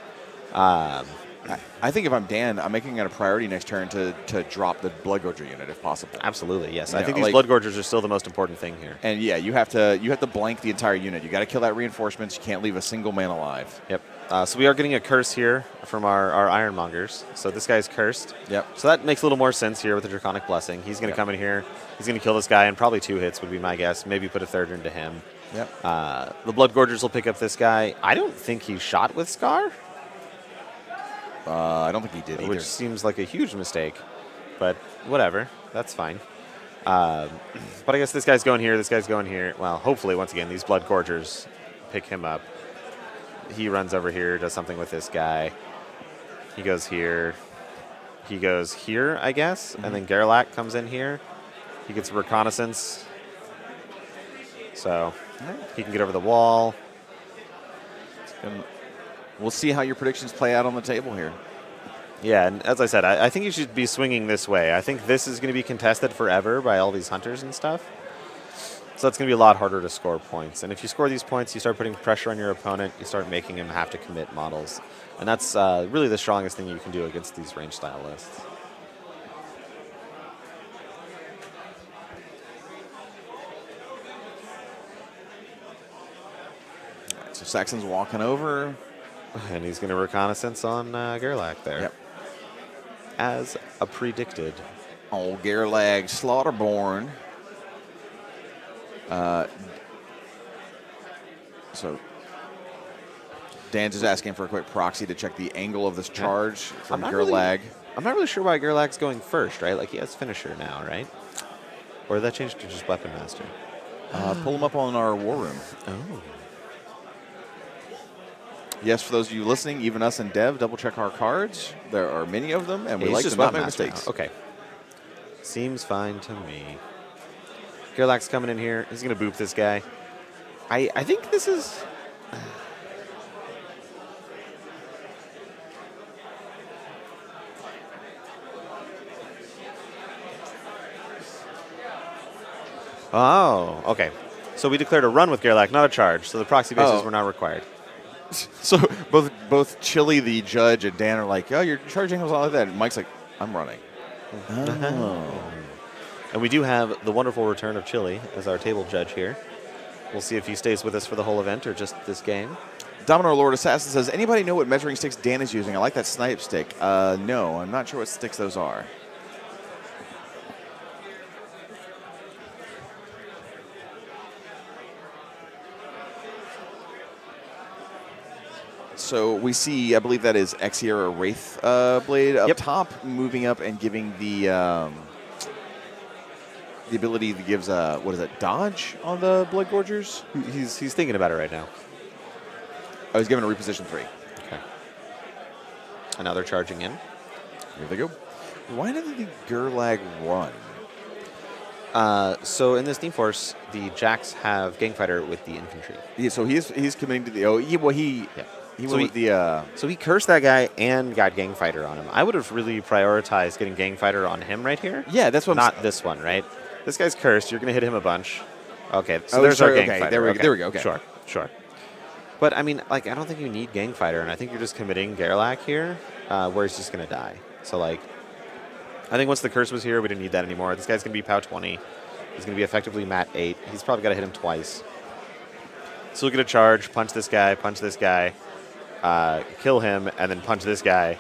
I think if I'm Dan, I'm making it a priority next turn to drop the Blood Gorger unit if possible. Absolutely, yes. You I think know, these Blood Gorgers are still the most important thing here. And yeah, you have to blank the entire unit. You got to kill that reinforcements. You can't leave a single man alive. Yep. So we are getting a curse here from our Ironmongers. So this guy's cursed. Yep. So that makes a little more sense here with the Draconic Blessing. He's going to come in here. He's going to kill this guy, and probably 2 hits would be my guess. Maybe put a third into him. Yep. The Blood Gorgers will pick up this guy. I don't think he shot with Skaar. I don't think he did either. Which seems like a huge mistake. But whatever. That's fine. But I guess this guy's going here. This guy's going here. Well, hopefully, once again, these Blood Gorgers pick him up. He runs over here, does something with this guy. He goes here. He goes here, I guess. And then Gerlach comes in here. He gets a reconnaissance. So he can get over the wall. We'll see how your predictions play out on the table here. Yeah, and as I said, I think you should be swinging this way. I think this is going to be contested forever by all these hunters and stuff. So it's going to be a lot harder to score points. And if you score these points, you start putting pressure on your opponent. You start making him have to commit models. And that's really the strongest thing you can do against these range style lists. All right, so Saxon's walking over. And he's going to reconnaissance on Gerlach there. Yep. As predicted. Old Gerlach Slaughterborn. So Dan's just asking for a quick proxy to check the angle of this charge from Gerlach. I'm not really sure why Gerlach's going first, right? Like, he has finisher now, right? Or did that change to just Weapon Master? Pull him up on our war room. Oh. Yes, for those of you listening, even us and Dev, double check our cards. There are many of them, and we like to not make mistakes. Okay. Seems fine to me. Gerlach's coming in here. He's going to boop this guy. I think this is... Oh, okay. So we declared a run with Gerlach, not a charge. So the proxy bases Oh. were not required. So both Chili, the judge, and Dan are like, oh, you're charging us all like that. And Mike's like, I'm running. Oh. And we do have the wonderful return of Chili as our table judge here. We'll see if he stays with us for the whole event or just this game. Domino Lord Assassin says, anybody know what measuring sticks Dan is using? I like that snipe stick. No, I'm not sure what sticks those are. So we see, I believe that is Exier or Wraith blade up top, moving up and giving the ability that gives, what is it, dodge on the Blood Gorgers? He's thinking about it right now. I was given a reposition 3. Okay. And now they're charging in. Here they go. Why did the Gerlag run? So in this Steam Force, the Jacks have Gangfighter with the infantry. Yeah, so he's committing to the... Oh, he went with the... So he cursed that guy and got Gangfighter on him. I would have really prioritized getting Gangfighter on him right here. Yeah, that's what Not this one, right? This guy's cursed. You're going to hit him a bunch. Okay, so there's our Gangfighter. Okay, there we go. Okay. Sure. But, I mean, like, I don't think you need Gangfighter, and I think you're just committing Gerlach here, where he's just going to die. So, like, I think once the curse was here, we didn't need that anymore. This guy's going to be POW 20. He's going to be effectively Mat 8. He's probably got to hit him twice. So we'll get a charge, punch this guy, kill him, and then punch this guy.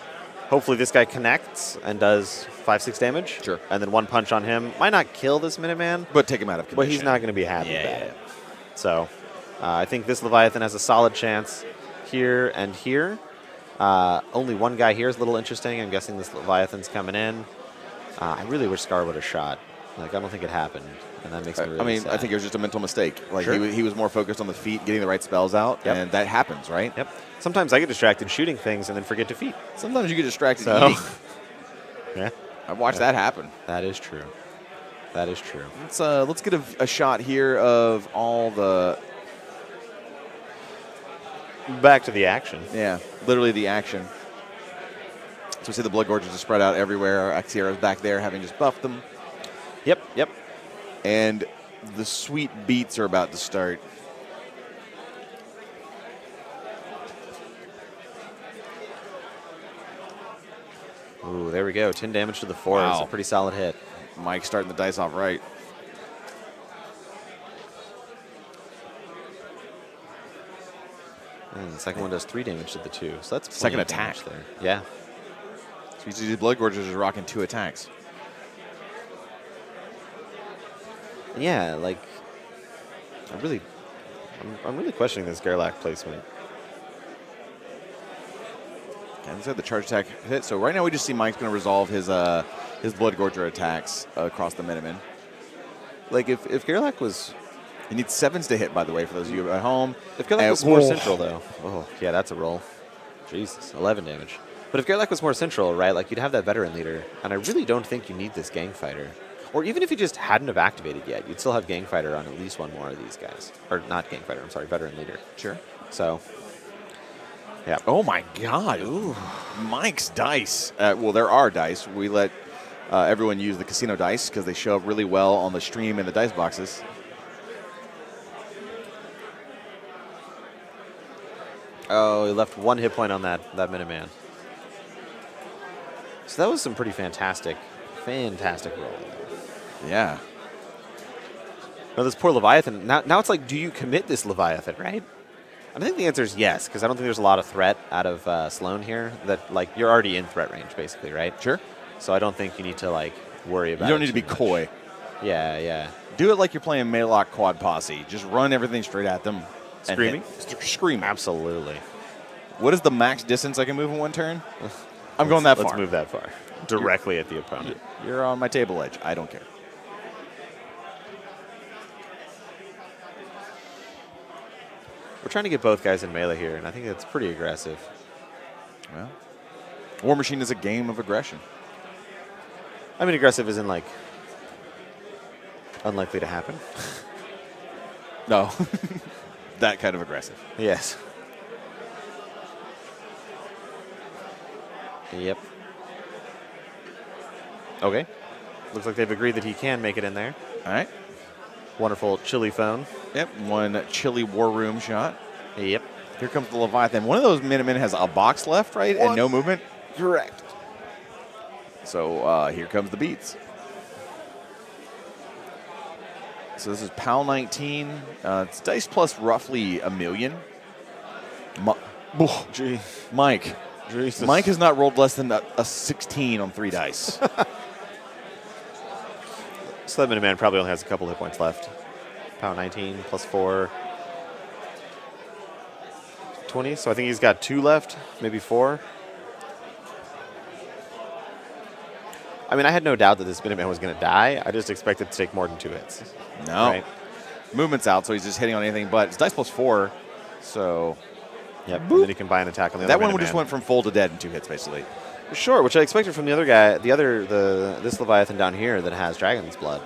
Hopefully this guy connects and does 5-6 damage. Sure. And then one punch on him. Might not kill this Minuteman, but take him out of condition. but he's not going to be happy about it. So I think this Leviathan has a solid chance here and here. Only one guy here is a little interesting. I'm guessing this Leviathan's coming in. I really wish Skaar would have shot. Like, I don't think it happened, and that makes me really sad. I think it was just a mental mistake. Like, Sure. he was more focused on the feet, getting the right spells out, and that happens, right? Yep. Sometimes I get distracted shooting things and then forget to feed. Sometimes you get distracted So, eating. yeah. I've watched that happen. That is true. That is true. Let's get a shot here of all the... Back to the action. Yeah, literally the action. So we see the Blood Gorges are spread out everywhere. Axiera's back there, having just buffed them. Yep. And the sweet beats are about to start. Ooh, there we go. 10 damage to the 4. It's a pretty solid hit. Mike starting the dice off right. And the second one does 3 damage to the 2. So that's Second plenty of damage attack. there. Yeah. So you see the Blood Gorges are rocking 2 attacks. Yeah, like, I'm really questioning this Gerlach placement. And said the charge attack hit. So right now we just see Mike's going to resolve his Blood Gorger attacks across the Minutemen. Like, if Gerlach was... He needs 7s to hit, by the way, for those of you at home. If Gerlach was more central, though... Oh, yeah, that's a roll. Jesus, 11 damage. But if Gerlach was more central, right, like, you'd have that veteran leader. And I really don't think you need this Gangfighter. Or even if you just hadn't have activated yet, you'd still have Gangfighter on at least one more of these guys. Or not Gangfighter, I'm sorry, veteran leader. Sure. So, yeah. Oh, my God. Ooh. Mike's dice. Well, there are dice. We let everyone use the casino dice because they show up really well on the stream in the dice boxes. Oh, he left 1 hit point on that Minuteman. So that was some pretty fantastic roll. Yeah. Now this poor Leviathan, now it's like, do you commit this Leviathan, right? I think the answer is yes, because I don't think there's a lot of threat out of Sloan here. That, like, you're already in threat range, basically, right? Sure. So I don't think you need to, like, worry about it. You don't need to be coy. Yeah. Do it like you're playing Maylock Quad Posse. Just run everything straight at them. Screaming? Screaming. Absolutely. What is the max distance I can move in one turn? I'm going that far. Let's move that far. Directly at the opponent. You're on my table edge. I don't care. We're trying to get both guys in melee here, and I think that's pretty aggressive. Well, War Machine is a game of aggression. I mean, aggressive isn't, like, unlikely to happen. No. That kind of aggressive. Yes. Yep. Okay. Looks like they've agreed that he can make it in there. All right. wonderful chili phone. Yep, one chili war room shot. Yep. Here comes the Leviathan. One of those Minutemen has a box left, right, and no movement. Correct. So here comes the beats. So this is PAL 19. It's dice plus roughly $1 million. Gee. Mike. Jesus. Mike has not rolled less than a 16 on 3 dice. So that Minuteman probably only has a couple hit points left. Pound 19 plus 4. 20. So I think he's got 2 left, maybe 4. I mean, I had no doubt that this Minuteman was going to die. I just expected to take more than 2 hits. No. Right? Movement's out, so he's just hitting on anything but. It's dice plus 4, so. Yep. And then he can buy an attack on the other That one Minuteman. just went from full to dead in 2 hits, basically. Sure, which I expected from the other guy, this Leviathan down here that has Dragon's Blood,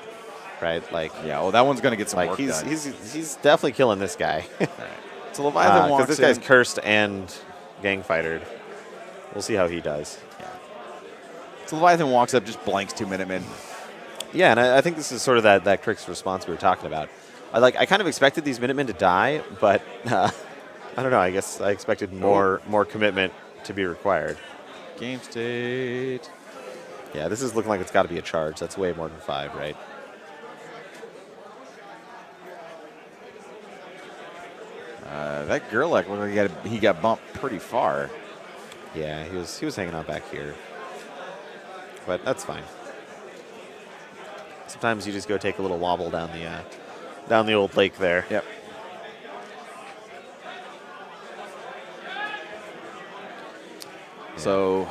right? Like, yeah, well, that one's going to get some like work done. he's definitely killing this guy. Right. So Leviathan walks because this guy's cursed and gang fightered. We'll see how he does. Yeah. So Leviathan walks up, just blanks 2 Minutemen. Yeah, and I think this is sort of that Crick's response we were talking about. I kind of expected these Minutemen to die, but I don't know. I guess I expected more commitment to be required. Game state. Yeah, this is looking like it's got to be a charge. That's way more than 5, right? That Gerlach looked like he got bumped pretty far. Yeah, he was hanging out back here, but that's fine. Sometimes you just go take a little wobble down the old lake there. Yep. So,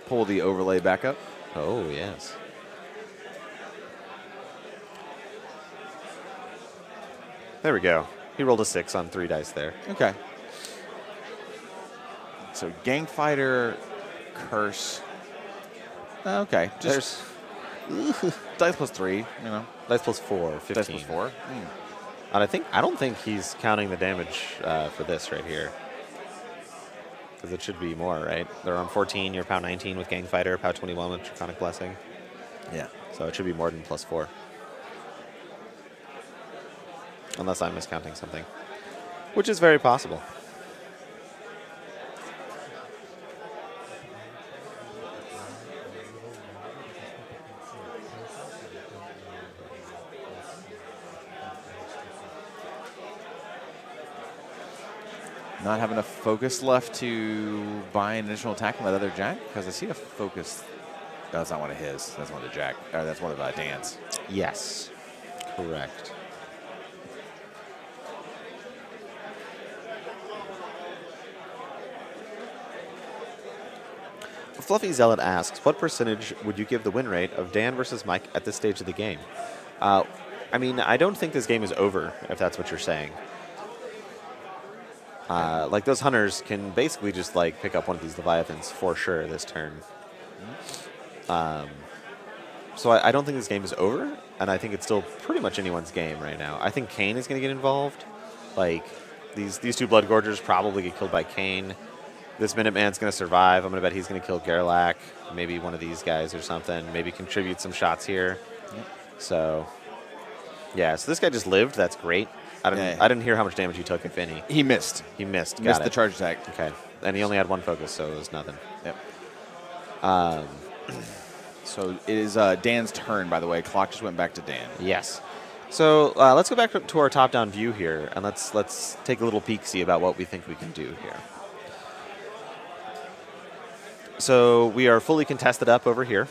pull the overlay back up. Oh, yes. There we go. He rolled a 6 on 3 dice there. Okay. So, Gang Fighter, Curse. Okay. Just dice plus 3, you know. Dice plus 4, 15. Dice plus 4. And I don't think he's counting the damage for this right here. Because it should be more, right? They're on 14, you're pound 19 with Gang Fighter, pound 21 with Draconic Blessing. Yeah. So it should be more than plus 4. Unless I'm miscounting something. Which is very possible. Not have enough focus left to buy an additional attack on that other Jack? Because I see a focus. No, that's not one of his. That's one of the Jack. That's one of Dan's. Yes. Correct. Fluffy Zealot asks, what percentage would you give the win rate of Dan versus Mike at this stage of the game? I mean, I don't think this game is over, if that's what you're saying. Like, those hunters can basically just, like, pick up one of these Leviathans for sure this turn. So I don't think this game is over, and I think it's still pretty much anyone's game right now. I think Kane is going to get involved. Like, these 2 Blood Gorgers probably get killed by Kane. This Minuteman's going to survive. I'm going to bet he's going to kill Gerlach, maybe one of these guys or something, maybe contribute some shots here. So, yeah, so this guy just lived. That's great. I didn't hear how much damage he took, if any. He missed. He missed. Missed the charge attack. Okay. And he only had 1 focus, so it was nothing. Yep. So it is Dan's turn, by the way. Clock just went back to Dan. Yes. So let's go back to our top-down view here, and let's take a little peek-see about what we think we can do here. So we are fully contested up over here.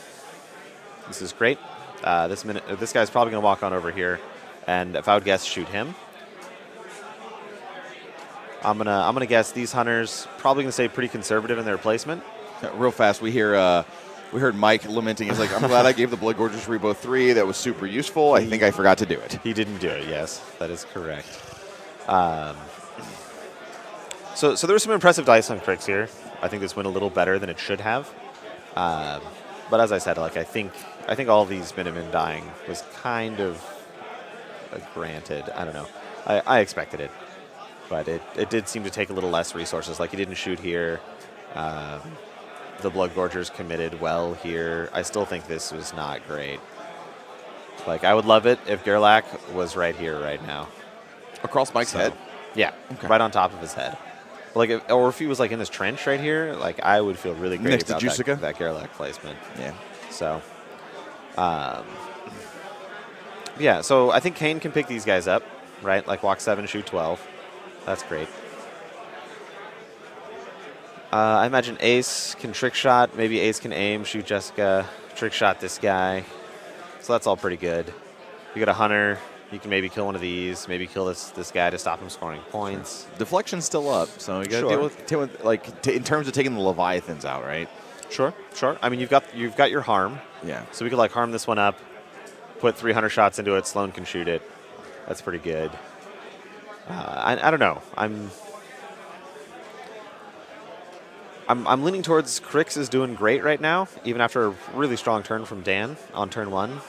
This is great. This guy's probably going to walk on over here, and if I would guess, shoot him. I'm gonna guess these hunters probably going to stay pretty conservative in their placement. Real fast, we heard Mike lamenting. He's like, "I'm glad I gave the Blood Gorgers Rebo 3. That was super useful. I think I forgot to do it." He didn't do it. Yes, that is correct. So there were some impressive dice on Cricks here. I think this went a little better than it should have. But as I said, like I think all of these Minutemen dying was kind of granted. I don't know. I expected it, but it did seem to take a little less resources. Like he didn't shoot here. The Blood Gorgers committed well here. I still think this was not great. Like, I would love it if Gerlach was right here right now. Across Mike's head? Yeah, right on top of his head. Like, or if he was like in this trench right here, like I would feel really great Next about to Jusica? that Gerlach placement. Yeah. So, yeah. So I think Kane can pick these guys up, right? Like walk 7, shoot 12. That's great. I imagine Ace can trick shot. Maybe Ace can aim, shoot Jessica, trick shot this guy. So that's all pretty good. You got a Hunter. You can maybe kill one of these, maybe kill this guy to stop him scoring points. Deflection's still up, so you got to deal with like in terms of taking the Leviathans out, right? Sure. I mean, you've got your harm. Yeah. So we could like harm this one up, put 300 shots into it. Sloan can shoot it. That's pretty good. I don't know. I'm leaning towards Crix is doing great right now, even after a really strong turn from Dan on turn 1.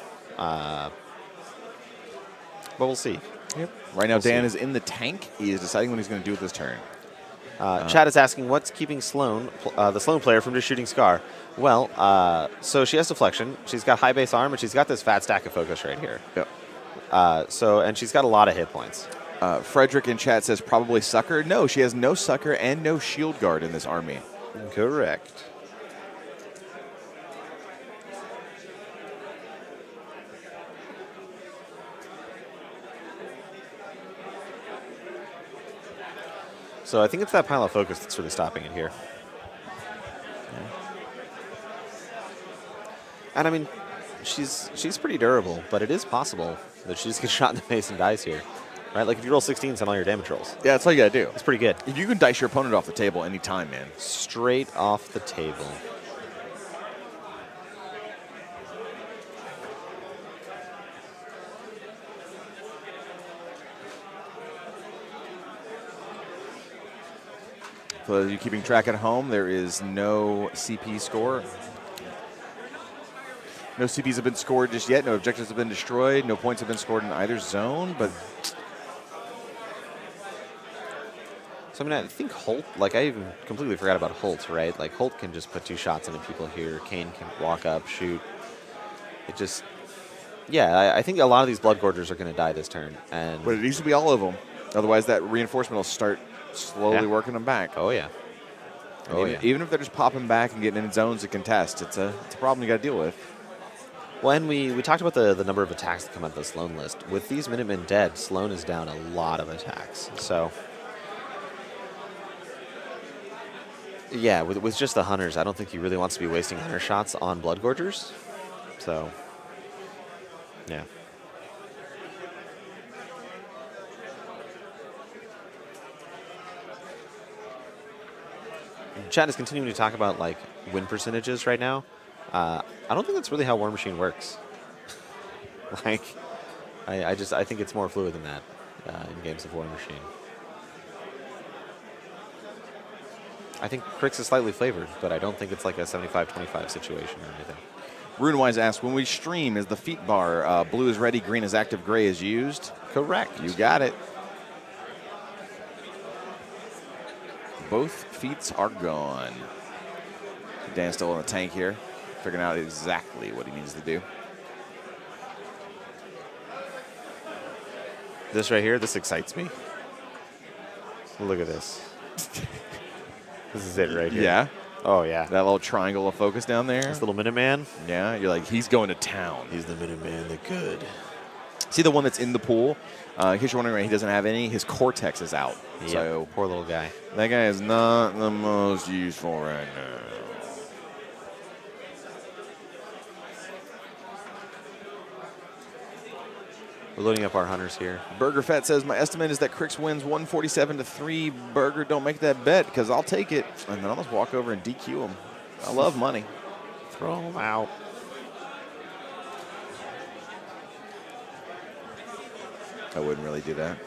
But we'll see. Yep. Right now, Dan is in the tank. He is deciding what he's going to do with this turn. Chad is asking, what's keeping Sloan, the Sloan player, from just shooting Skaar? Well, so she has deflection. She's got high base arm, and she's got this fat stack of focus right here. Yep. And she's got a lot of hit points. Frederick in chat says probably Sucker. No, she has no Sucker and no Shield Guard in this army. Correct. So I think it's that pile of focus that's really stopping it here. Yeah. And I mean, she's pretty durable, but it is possible that she just gets shot in the face and dies here. Right? Like if you roll 16s on all your damage rolls. Yeah, that's all you got to do. It's pretty good. If you can dice your opponent off the table anytime, man. Straight off the table. For you keeping track at home, there is no CP score. No CPs have been scored just yet. No objectives have been destroyed. No points have been scored in either zone. But so, I mean, I think Holt, like, I even completely forgot about Holt, right? Like, Holt can just put 2 shots into people here. Kane can walk up, shoot. It just, yeah, I think a lot of these Blood Gorgers are going to die this turn. But it needs to be all of them. Otherwise, that reinforcement will start slowly working them back. Oh, yeah. Even if they're just popping back and getting in zones to contest, it's a problem you got to deal with. Well, and we talked about the number of attacks that come out of the Sloan list. With these Minutemen dead, Sloan is down a lot of attacks. So, yeah, with just the Hunters, I don't think he really wants to be wasting Hunter shots on Blood Gorgers. So, yeah. Chad is continuing to talk about like win percentages right now. I don't think that's really how Warmachine works. Like, I think it's more fluid than that in games of Warmachine. I think Crix is slightly flavored, but I don't think it's like a 75-25 situation or anything. Runewise asks, when we stream, is the feet bar blue is ready, green is active, gray is used? Correct. You got it. Both feats are gone. Dan's still in the tank here, figuring out exactly what he needs to do. This right here, this excites me. Look at this. This is it right here. Yeah. Oh, yeah. That little triangle of focus down there. This little Minuteman. Yeah, you're like, he's going to town. He's the Minuteman, the good. See the one that's in the pool? In case you're wondering, he doesn't have any. His cortex is out. Yep. So poor little guy. That guy is not the most useful right now. We're loading up our Hunters here. Burger Fat says, my estimate is that Crix wins 147-3. Burger, don't make that bet because I'll take it. And then I'll just walk over and DQ him. I love money. Throw him out. I wouldn't really do that.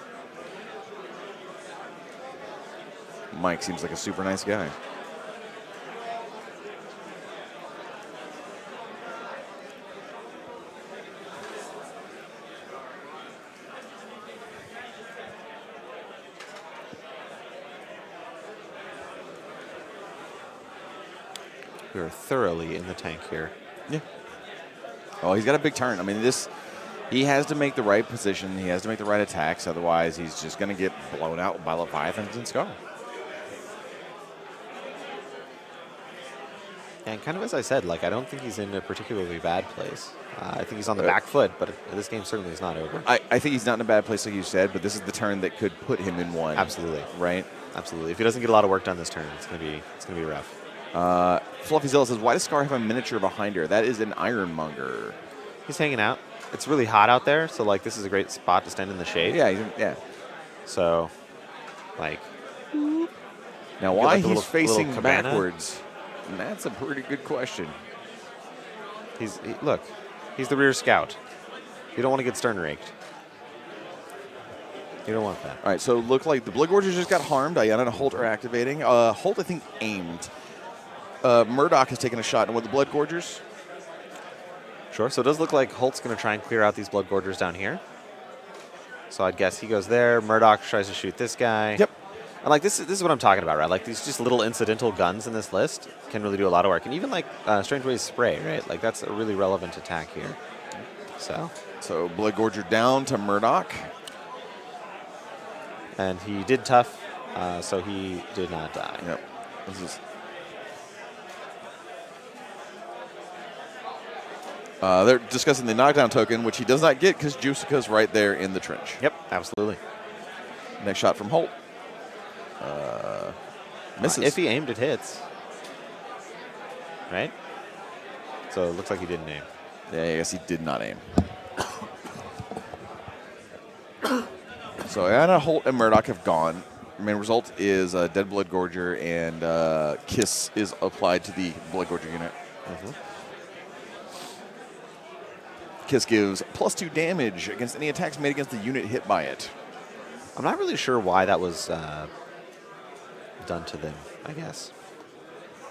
Mike seems like a super nice guy. We are thoroughly in the tank here. Yeah. Oh, he's got a big turn. I mean, this He has to make the right position. He has to make the right attacks. Otherwise, he's just going to get blown out by Leviathans and Skaar. And kind of as I said, like, I don't think he's in a particularly bad place. I think he's on the back foot, but this game certainly is not over. I think he's not in a bad place, like you said, but this is the turn that could put him in one. Absolutely. Right? Absolutely. If he doesn't get a lot of work done this turn, it's gonna be rough. Fluffy Zilla says, why does Skaar have a miniature behind her? That is an Ironmonger. He's hanging out. It's really hot out there, so like this is a great spot to stand in the shade. Yeah. So, like. Now, why like he's facing little cabana? backwards? That's a pretty good question. Look, he's the rear scout. You don't want to get stern raked. You don't want that. All right, so look like the Blood Gorgers just got harmed. Ayanna and Holt are activating. Holt, I think, aimed. Murdoch has taken a shot on one of the Blood Gorgers. Sure. So it does look like Holt's going to try and clear out these Blood Gorgers down here. So I'd guess he goes there. Murdoch tries to shoot this guy. Yep. And like this is what I'm talking about, right? Like these just little incidental guns in this list can really do a lot of work. And even like Strange Ways Spray, right? Like that's a really relevant attack here. So Blood Gorger down to Murdoch. And he did tough, so he did not die. Yep. This is. They're discussing the knockdown token, which he does not get because Jusica's right there in the trench. Yep, absolutely. Next shot from Holt. Misses. If he aimed, it hits. Right? So it looks like he didn't aim. Yeah, I guess he did not aim. So Ayanna, Holt, and Murdoch have gone. The main result is Dead Blood Gorger, and Kiss is applied to the Blood Gorger unit. Mm-hmm. Kiss gives +2 damage against any attacks made against the unit hit by it. I'm not really sure why that was done to them, I guess.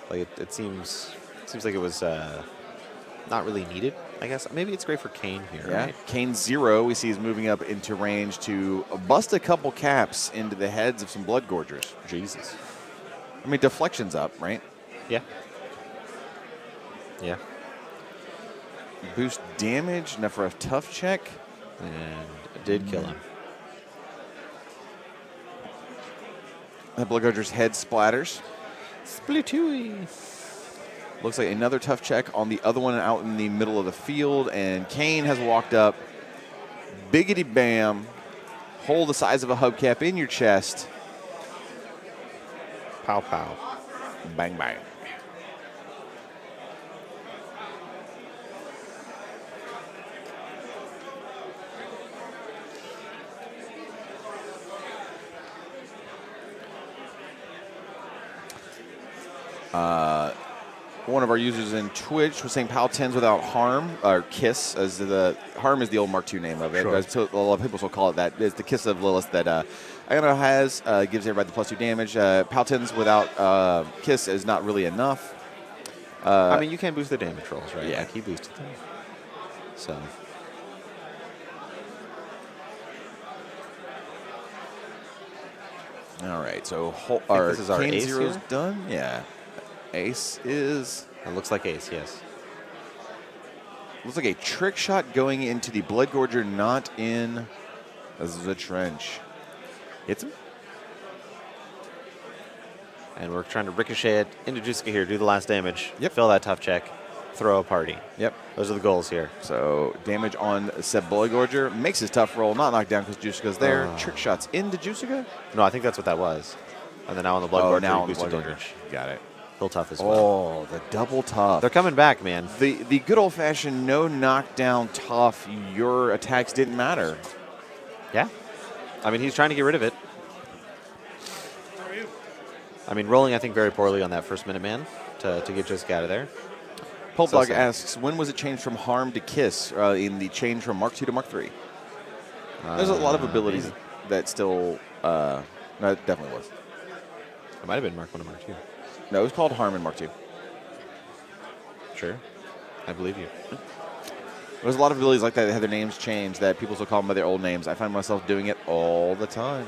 Like it seems like it was not really needed, I guess. Maybe it's great for Kane here, Yeah. right? Kane 0, we see, is moving up into range to bust a couple caps into the heads of some Blood Gorgers. Jesus. I mean, deflection's up, right? Yeah. Yeah. Boost damage, enough for a tough check. And it did kill him. The Blood Gorger's head splatters. Splitooey. Looks like another tough check on the other one out in the middle of the field, and Kane has walked up. Biggity bam. Hole the size of a hubcap in your chest. Pow pow. Bang bang. One of our users in Twitch was saying PAL 10s without harm, or KISS, as the harm is the old Mark II name of it. Sure. So a lot of people still call it that. It's the KISS of Lilith that Ayanna has, gives everybody the +2 damage. PAL 10s without KISS is not really enough. I mean, you can boost the damage rolls, right? Yeah. Like he boosted them. So. All right, so this is our Kane ace Zero's here? done. Yeah. Ace is... It looks like ace, yes. Looks like a trick shot going into the Blood Gorger, not in the trench. Hits him. And we're trying to ricochet it into Jusica here, do the last damage. Yep. Fill that tough check, throw a party. Yep. Those are the goals here. So damage on said Blood Gorger. Makes his tough roll, not knocked down because Jusica's there. Trick shots into Jusica. No, I think that's what that was. And then now on the Blood Gorger, now on he the boosted Blood Gorger. damage. Got it. He'll tough as well. Oh, the double tough. They're coming back, man. The good old-fashioned no knockdown tough, your attacks didn't matter. Yeah. I mean, he's trying to get rid of it. I mean, rolling, I think, very poorly on that first Minuteman to get Jusica out of there. Pulpdog asks, when was it changed from harm to kiss in the change from Mark II to Mark III? There's a lot of abilities that still... no, it definitely was. It might have been Mark I or Mark II. No, it was called harm in Mark II. Sure. I believe you. There's a lot of abilities like that had their names changed that people still call them by their old names. I find myself doing it all the time.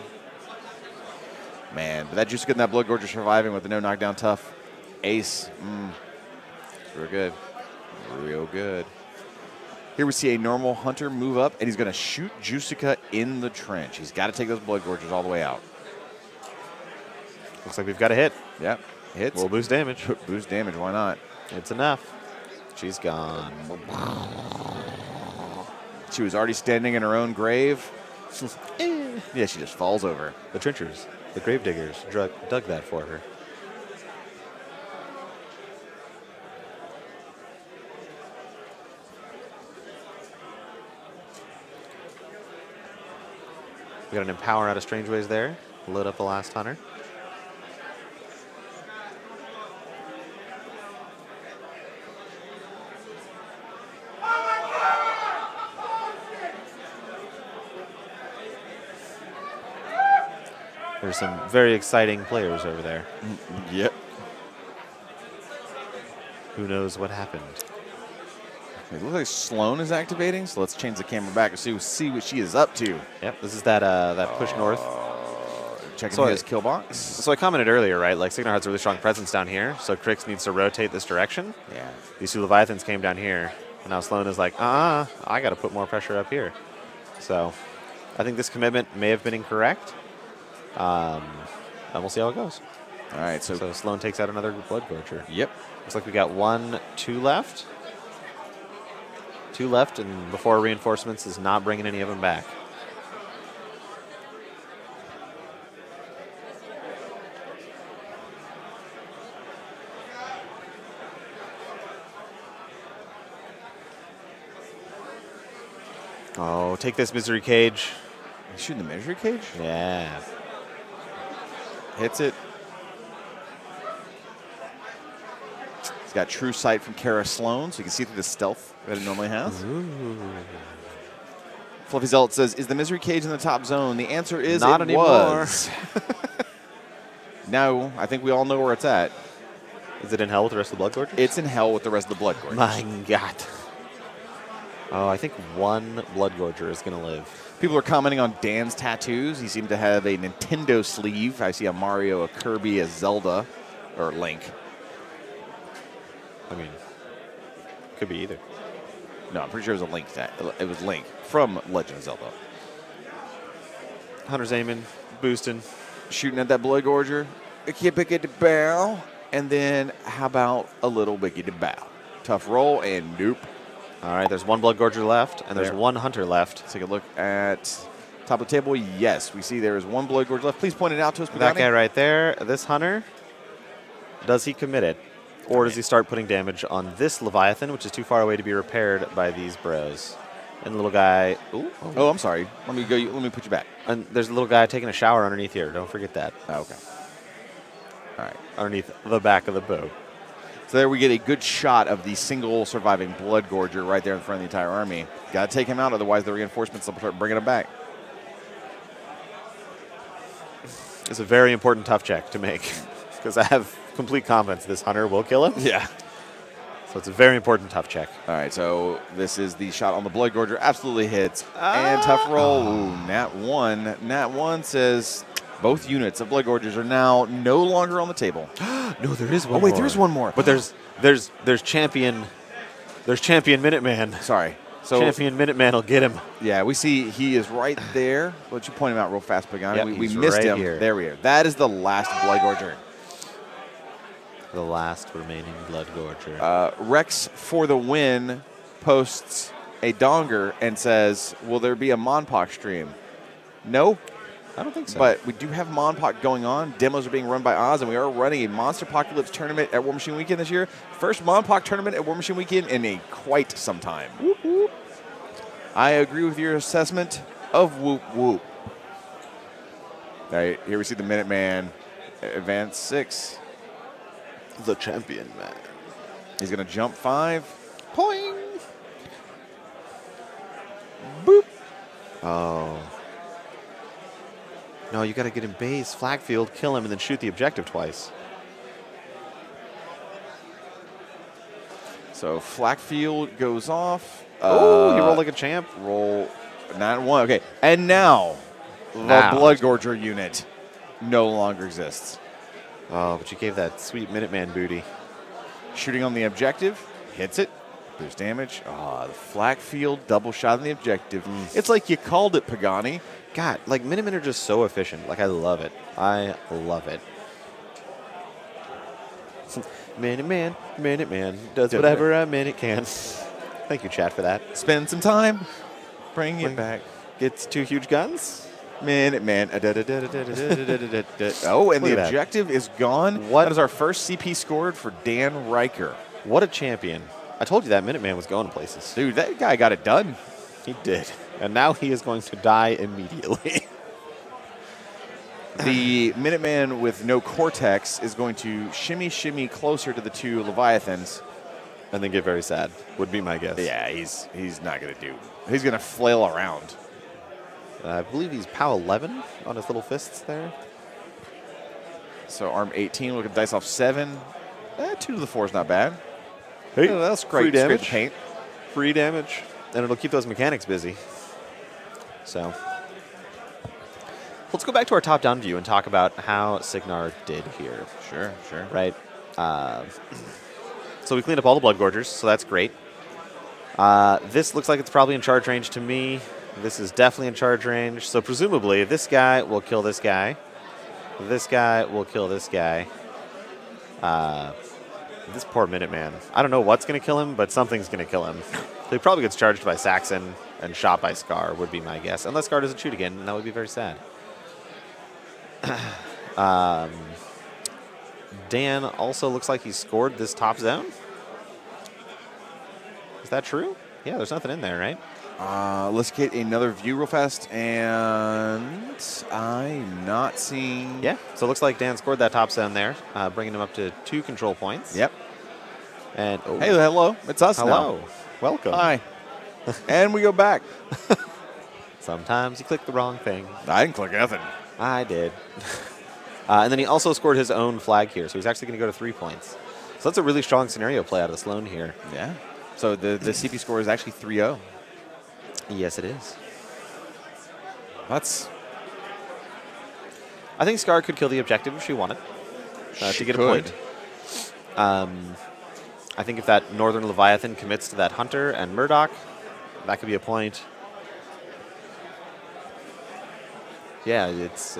Man, but that Juice getting that Blood Gorger surviving with the no knockdown tough. Ace. Real good. Real good. Here we see a normal hunter move up, and he's going to shoot Jusica in the trench. He's got to take those blood gorgers all the way out. Looks like we've got a hit. Yep, hits. We'll boost damage. Boost damage, why not? It's enough. She's gone. She was already standing in her own grave. Yeah, she just falls over. The trenchers, the grave diggers, dug that for her. We got an Empower out of Strange Ways there. Lit up the last hunter. There's some very exciting players over there. Yep. Who knows what happened? It looks like Sloan is activating, so let's change the camera back and see what she is up to. Yep, this is that push north. Checking his kill box. So I commented earlier, right? Like Signar has a really strong presence down here, so Crix needs to rotate this direction. Yeah. These two Leviathans came down here, and now Sloan is like, I got to put more pressure up here. So I think this commitment may have been incorrect. And we'll see how it goes. All right, so Sloan takes out another Blood Gorger. Yep. Looks like we got 2 left. 2 left, and before reinforcements is not bringing any of them back. Oh, take this Misery Cage. He's shooting the Misery Cage? Yeah. Hits it. He's got True Sight from Kara Sloan, so you can see through the stealth that it normally has. Ooh. Fluffy Zelt says, is the Misery Cage in the top zone? The answer is not it anymore. Was. No, I think we all know where it's at. Is it in hell with the rest of the Blood Gorgers? It's in hell with the rest of the Blood Gorgers. My God. Oh, I think 1 Blood Gorger is going to live. People are commenting on Dan's tattoos. He seemed to have a Nintendo sleeve. I see a Mario, a Kirby, a Zelda, or Link. I mean, could be either. No, I'm pretty sure it was a Link. It was Link from Legend of Zelda. Hunter's aiming, boosting. Shooting at that Blood Gorger. A biggity bow. And then how about a little biggity bow? Tough roll and nope. All right, there's 1 Blood Gorger left, and there's 1 Hunter left. Let's take a look at top of the table. Yes, we see there is 1 Blood Gorger left. Please point it out to us. That guy right there, this Hunter, does he commit it? Or does he start putting damage on this Leviathan, which is too far away to be repaired by these bros? And the little guy... Oh, I'm sorry. Let me put you back. And there's a little guy taking a shower underneath here. Don't forget that. Oh, okay. All right. Underneath the back of the boat. So there we get a good shot of the single surviving Blood Gorger right there in front of the entire army. Got to take him out, otherwise the reinforcements will start bringing him back. It's a very important tough check to make because I have complete confidence this Hunter will kill him. Yeah. So it's a very important tough check. All right, so this is the shot on the Blood Gorger. Absolutely hits. And tough roll. Ooh, Nat 1. Nat 1 says both units of Blood Gorgers are now no longer on the table. No, there is one more. Oh, wait, there's one more. But there's Champion Minuteman. Sorry. So Champion Minuteman will get him. Yeah, we see he is right there. Why don't you point him out real fast, Pagani? Yep, we he's missed right him. here. There we are. That is the last Blood Gorger. The last remaining Blood Gorger. Rex for the win posts a donger and says, will there be a Monpok stream? No. I don't think so. But we do have Monpok going on. Demos are being run by Oz, and we are running a Monster Apocalypse tournament at War Machine Weekend this year. First Monpok tournament at War Machine Weekend in quite some time. Whoop, whoop. I agree with your assessment of whoop whoop. All right, here we see the Minuteman advance 6. The Champion Man. He's going to jump 5. Poing. Boop. Oh. No, you got to get him base, flag field, kill him, and then shoot the objective twice. So flak field goes off. Oh, you roll like a champ. Roll 9-1. Okay, and now the Blood Gorger unit no longer exists. Oh, but you gave that sweet Minuteman booty. Shooting on the objective, hits it. There's damage. Ah, the flak field, double shot on the objective. It's like you called it, Pagani. God, like, Minutemen are just so efficient. Like, I love it. I love it. Minuteman does whatever a minute can. Thank you, chat, for that. Spend some time. Bring it back. Gets 2 huge guns. Minuteman. Oh, and the objective is gone. What? That is our first CP scored for Dan Riker. What a champion. I told you that Minuteman was going places. Dude, that guy got it done. He did. And now he is going to die immediately. The Minuteman with no Cortex is going to shimmy closer to the 2 Leviathans. And then get very sad, would be my guess. Yeah, he's not going to do. He's going to flail around. I believe he's POW 11 on his little fists there. So arm 18, look at dice off 7. 2 to the 4 is not bad. Hey, that's free great. damage. Scrape the paint. Free damage. And it'll keep those mechanics busy. So let's go back to our top-down view and talk about how Signar did here. Sure. Right? So we cleaned up all the Blood Gorgers, so that's great. This looks like it's probably in charge range to me. This is definitely in charge range. So presumably this guy will kill this guy. This guy will kill this guy. This poor Minuteman. I don't know what's going to kill him, but something's going to kill him. So he probably gets charged by Saxon and shot by Skaar, would be my guess. Unless Skaar doesn't shoot again, and that would be very sad. Dan also looks like he scored this top zone. Is that true? Yeah, there's nothing in there, right? Let's get another view real fast, and I'm not seeing... Yeah, so it looks like Dan scored that top zone there, bringing him up to 2 control points. Yep. And hey, hello. It's us hello. now. Welcome. Hi. And we go back. Sometimes you click the wrong thing. I didn't click nothing. I did. And then he also scored his own flag here, so he's actually going to go to 3 points. So that's a really strong scenario play out of Sloan here. Yeah. So the CP score is actually 3-0. Yes, it is. That's... I think Skaar could kill the objective if she wanted to get a point. I think if that Northern Leviathan commits to that Hunter and Murdoch, that could be a point. Yeah, it's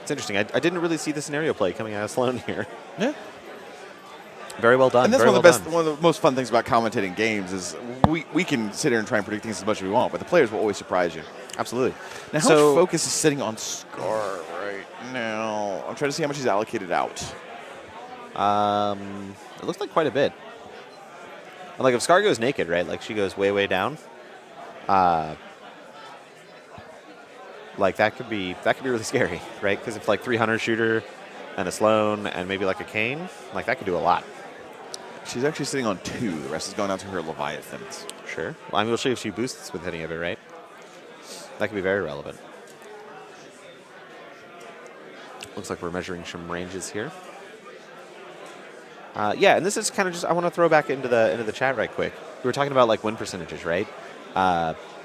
interesting. I didn't really see the scenario play coming out of Sloan here. Yeah. Very well done. And that's Very one well of the most fun things about commentating games is we can sit here and try and predict things as much as we want, but the players will always surprise you. Absolutely. Now, how much focus is sitting on Skaar right now? I'm trying to see how much he's allocated out. It looks like quite a bit. And like if Skaar goes naked, right? Like she goes way down. Like that could be really scary, right? Because if like 300 shooter and a Sloan and maybe like a Kane, like that could do a lot. She's actually sitting on 2. The rest is going out to her Leviathans. Sure. Well, I mean, we'll see if she boosts with any of it, right? That could be very relevant. Looks like we're measuring some ranges here. Yeah, and this is kind of just, I want to throw back into the chat right quick. We were talking about like win percentages, right?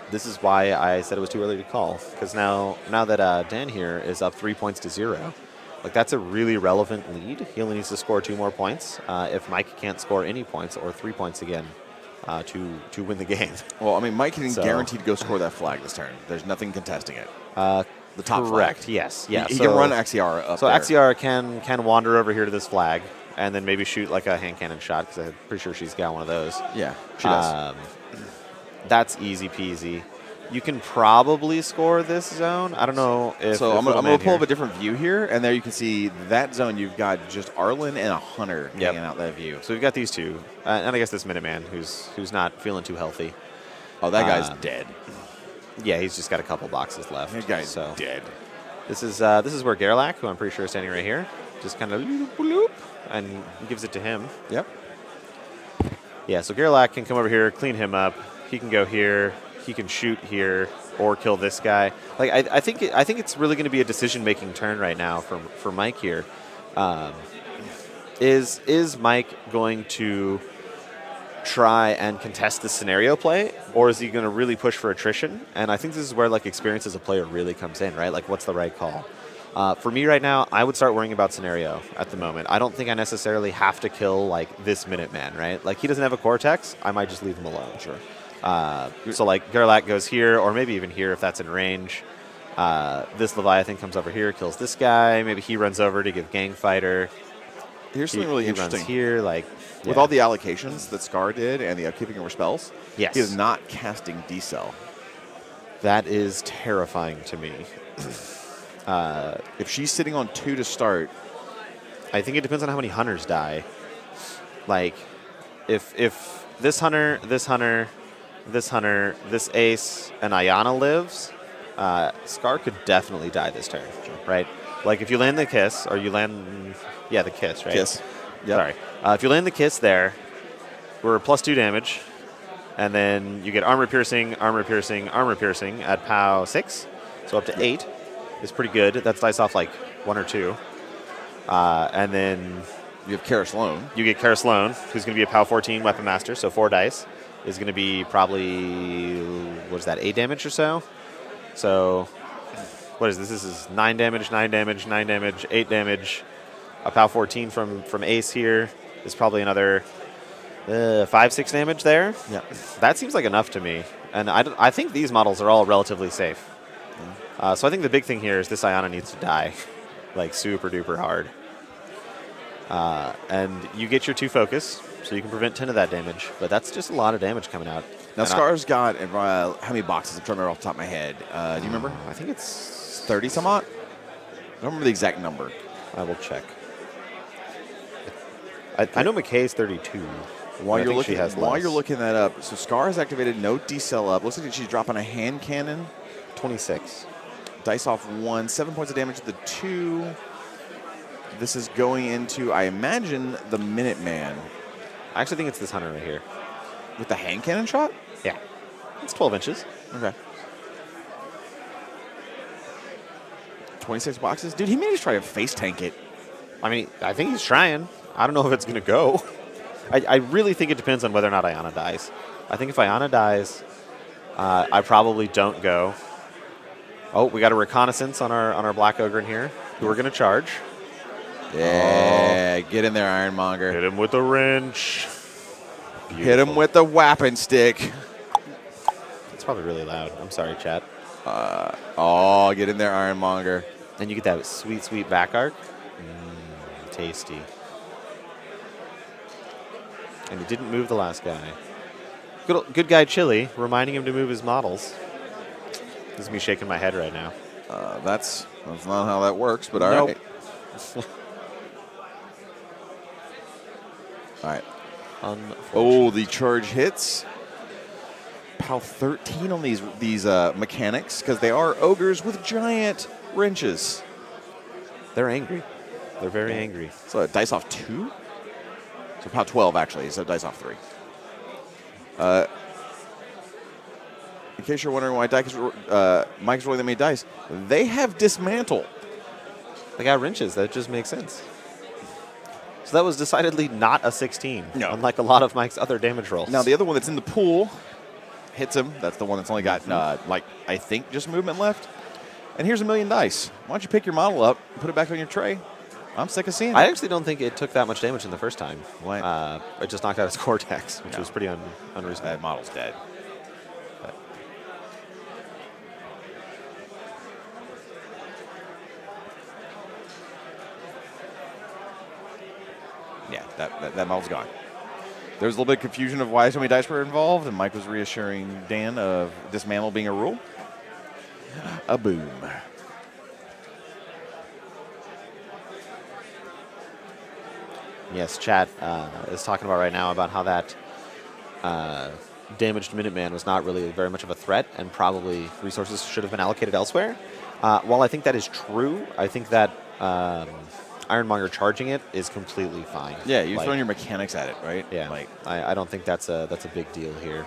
This is why I said it was too early to call, because now that Dan here is up 3 points to 0, like that's a really relevant lead. He only needs to score 2 more points. If Mike can't score any points or 3 points again to win the game. Well, I mean, Mike can guaranteed go score that flag this turn. There's nothing contesting it. The top correct. flag. Yes. Yeah. He can run Axiara up so there. Axiara can wander over here to this flag and then maybe shoot like a hand cannon shot, because I'm pretty sure she's got one of those. Yeah, she does. That's easy peasy. You can probably score this zone. I don't know if... So I'm going to pull up a different view here, and there you can see that zone. You've got just Arlen and a Hunter hanging out that view. So we've got these 2. And I guess this Minuteman who's not feeling too healthy. Oh, that guy's dead. Yeah, he's just got a couple boxes left. That guy's dead. This is where Gerlach, who I'm pretty sure is standing right here, just kind of loop, and gives it to him. Yep. Yeah, so Gerlach can come over here, clean him up. He can go here. He can shoot here or kill this guy. Like I think it's really going to be a decision-making turn right now for Mike here. Is Mike going to try and contest the scenario play, or is he going to really push for attrition? And I think this is where like experience as a player really comes in, right? Like what's the right call? For me right now, I would start worrying about scenario at the moment. I don't think I necessarily have to kill like this Minuteman, right? Like he doesn't have a Cortex. I might just leave him alone. Sure. So like Gerlach goes here, or maybe even here if that's in range. This Leviathan comes over here, kills this guy. Maybe he runs over to give Gang Fighter. Here's something really he interesting. Runs here, like with all the allocations that Skaar did and the upkeeping over spells, yes, he is not casting D-Cell. That is terrifying to me. If she's sitting on 2 to start, I think it depends on how many hunters die. Like, if this hunter, this hunter, this hunter, this ace, and Ayana lives, Skaar could definitely die this turn, right? Like if you land the kiss, or you land, yeah, the kiss, right? Kiss. Yep. Sorry. If you land the kiss there, we're +2 damage, and then you get armor piercing, armor piercing, armor piercing at POW 6, so up to 8 is pretty good. That's dice off like 1 or 2, and then you have Kara Sloan. You get Kara Sloan, who's going to be a POW 14 weapon master, so 4 dice is going to be probably, what is that, 8 damage or so? So, what is this? This is 9 damage, 9 damage, 9 damage, 8 damage. A POW 14 from Ace here is probably another 5-6 damage there. Yeah, that seems like enough to me. And I think these models are all relatively safe. So I think the big thing here is this Ayana needs to die, like super duper hard. And you get your 2 focus, so you can prevent 10 of that damage. But that's just a lot of damage coming out. Now, Skaar's got how many boxes? I'm trying to remember off the top of my head. Do you remember? I think it's 30 some odd. I don't remember the exact number. I will check. I know McKay's 32. While you're looking that up, so Skaar has activated no D-Cell up. Looks like she's dropping a hand cannon. 26. Dice off 1, 7 points of damage to the 2. This is going into, I imagine, the Minuteman. I actually think it's this hunter right here. With the hand cannon shot? Yeah. It's 12 inches. Okay. 26 boxes? Dude, he may just try to face tank it. I mean, I think he's trying. I don't know if it's going to go. I really think it depends on whether or not Ayana dies. I think if Ayana dies, I probably don't go. Oh, we got a reconnaissance on our Black Ogre in here, who we're going to charge. Yeah, get in there, Ironmonger. Hit him with a wrench. Beautiful. Hit him with the weapon stick. It's probably really loud. I'm sorry, chat. Get in there, Ironmonger. And you get that sweet, sweet back arc. Tasty. And he didn't move the last guy. Good guy Chili, reminding him to move his models. This is me shaking my head right now. That's not how that works, but all right. All right. Oh, the charge hits. POW 13 on these mechanics, because they are ogres with giant wrenches. They're angry. They're very angry. So dice off 2? So POW 12, actually, so dice off 3. In case you're wondering why Mike's rolling that many dice, they have dismantle. They got wrenches. That just makes sense. So that was decidedly not a 16, unlike a lot of Mike's other damage rolls. Now, the other one that's in the pool hits him. That's the one that's only got, I think, just movement left. And here's $1 million dice. Why don't you pick your model up and put it back on your tray? I'm sick of seeing it. I actually don't think it took that much damage in the first time. What? It just knocked out its Cortex, which was pretty unreasonable. That model's dead. But. Yeah, that model's gone. There was a little bit of confusion of why so many dice were involved, and Mike was reassuring Dan of dismantle being a rule. A boom. Yes, chat is talking about right now about how that damaged Minuteman was not really very much of a threat, and probably resources should have been allocated elsewhere. While I think that is true, I think that Ironmonger charging it is completely fine. Yeah, you're throwing your mechanics at it, right? Yeah, I don't think that's a big deal here.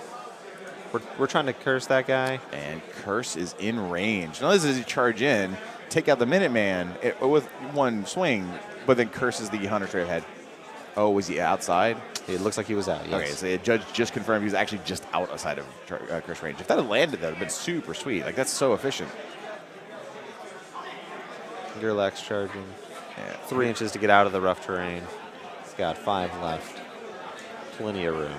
We're trying to curse that guy. And curse is in range. Not only does he charge in, take out the Minuteman with one swing, but then curses the hunter straight ahead. Oh, was he outside? It looks like he was out, yes. Okay, so the judge just confirmed he was actually just outside of curse range. If that had landed, that would have been super sweet. Like, that's so efficient. Gerlach's charging. Yeah. 3 inches to get out of the rough terrain. He's got 5 left. Plenty of room.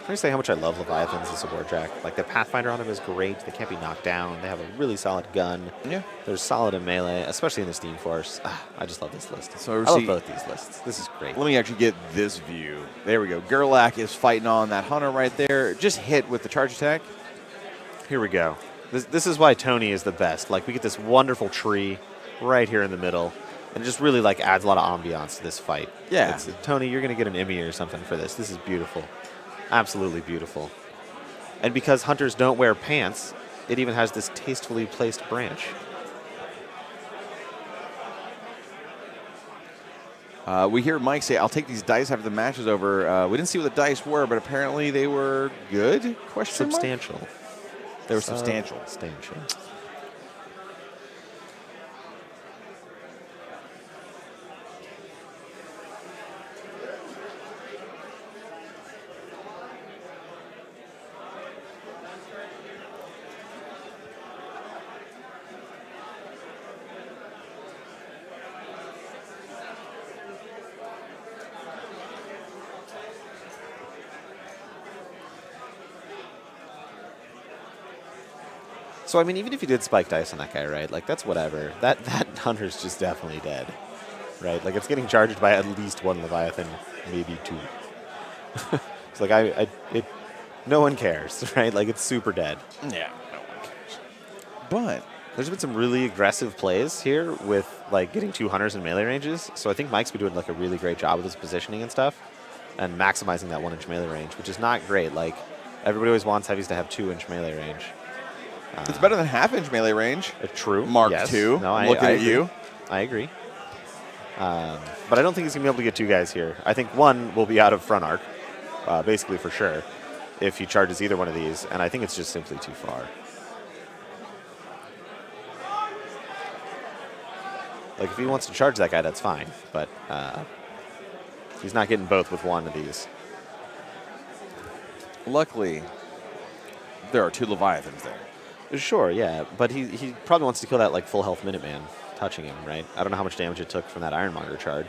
Can I say how much I love Leviathans as a war jack? Like, the Pathfinder on them is great. They can't be knocked down. They have a really solid gun. Yeah. They're solid in melee, especially in the Steam Force. I just love this list. So I love both these lists. This is great. Let me actually get this view. There we go. Gerlach is fighting on that hunter right there. Just hit with the charge attack. Here we go. This is why Tony is the best. Like, we get this wonderful tree right here in the middle, and it just really, like, adds a lot of ambiance to this fight. Yeah. Tony, you're going to get an Emmy or something for this. This is beautiful. Absolutely beautiful. And because hunters don't wear pants, it even has this tastefully placed branch. We hear Mike say, I'll take these dice after the match is over. We didn't see what the dice were, but apparently they were good? Question mark? Substantial. They were substantial. Substantial. So, I mean, even if you did spike dice on that guy, right, like, that's whatever. That hunter's just definitely dead, right? Like, it's getting charged by at least 1 Leviathan, maybe 2. It's like, no one cares, right? Like, it's super dead. Yeah, no one cares. But there's been some really aggressive plays here with, like, getting 2 hunters in melee ranges. So I think Mike's been doing, like, a really great job with his positioning and stuff and maximizing that 1-inch melee range, which is not great. Like, everybody always wants heavies to have 2-inch melee range. It's better than half-inch melee range. True. Mark yes. II. No, Looking at agree. you. I agree. But I don't think he's going to be able to get 2 guys here. I think 1 will be out of front arc, basically for sure, if he charges either one of these. And I think it's just simply too far. Like, if he wants to charge that guy, that's fine. But he's not getting both with 1 of these. Luckily, there are 2 Leviathans there. Sure, yeah, but he probably wants to kill that, like, full health Minuteman touching him, right? I don't know how much damage it took from that Ironmonger charge.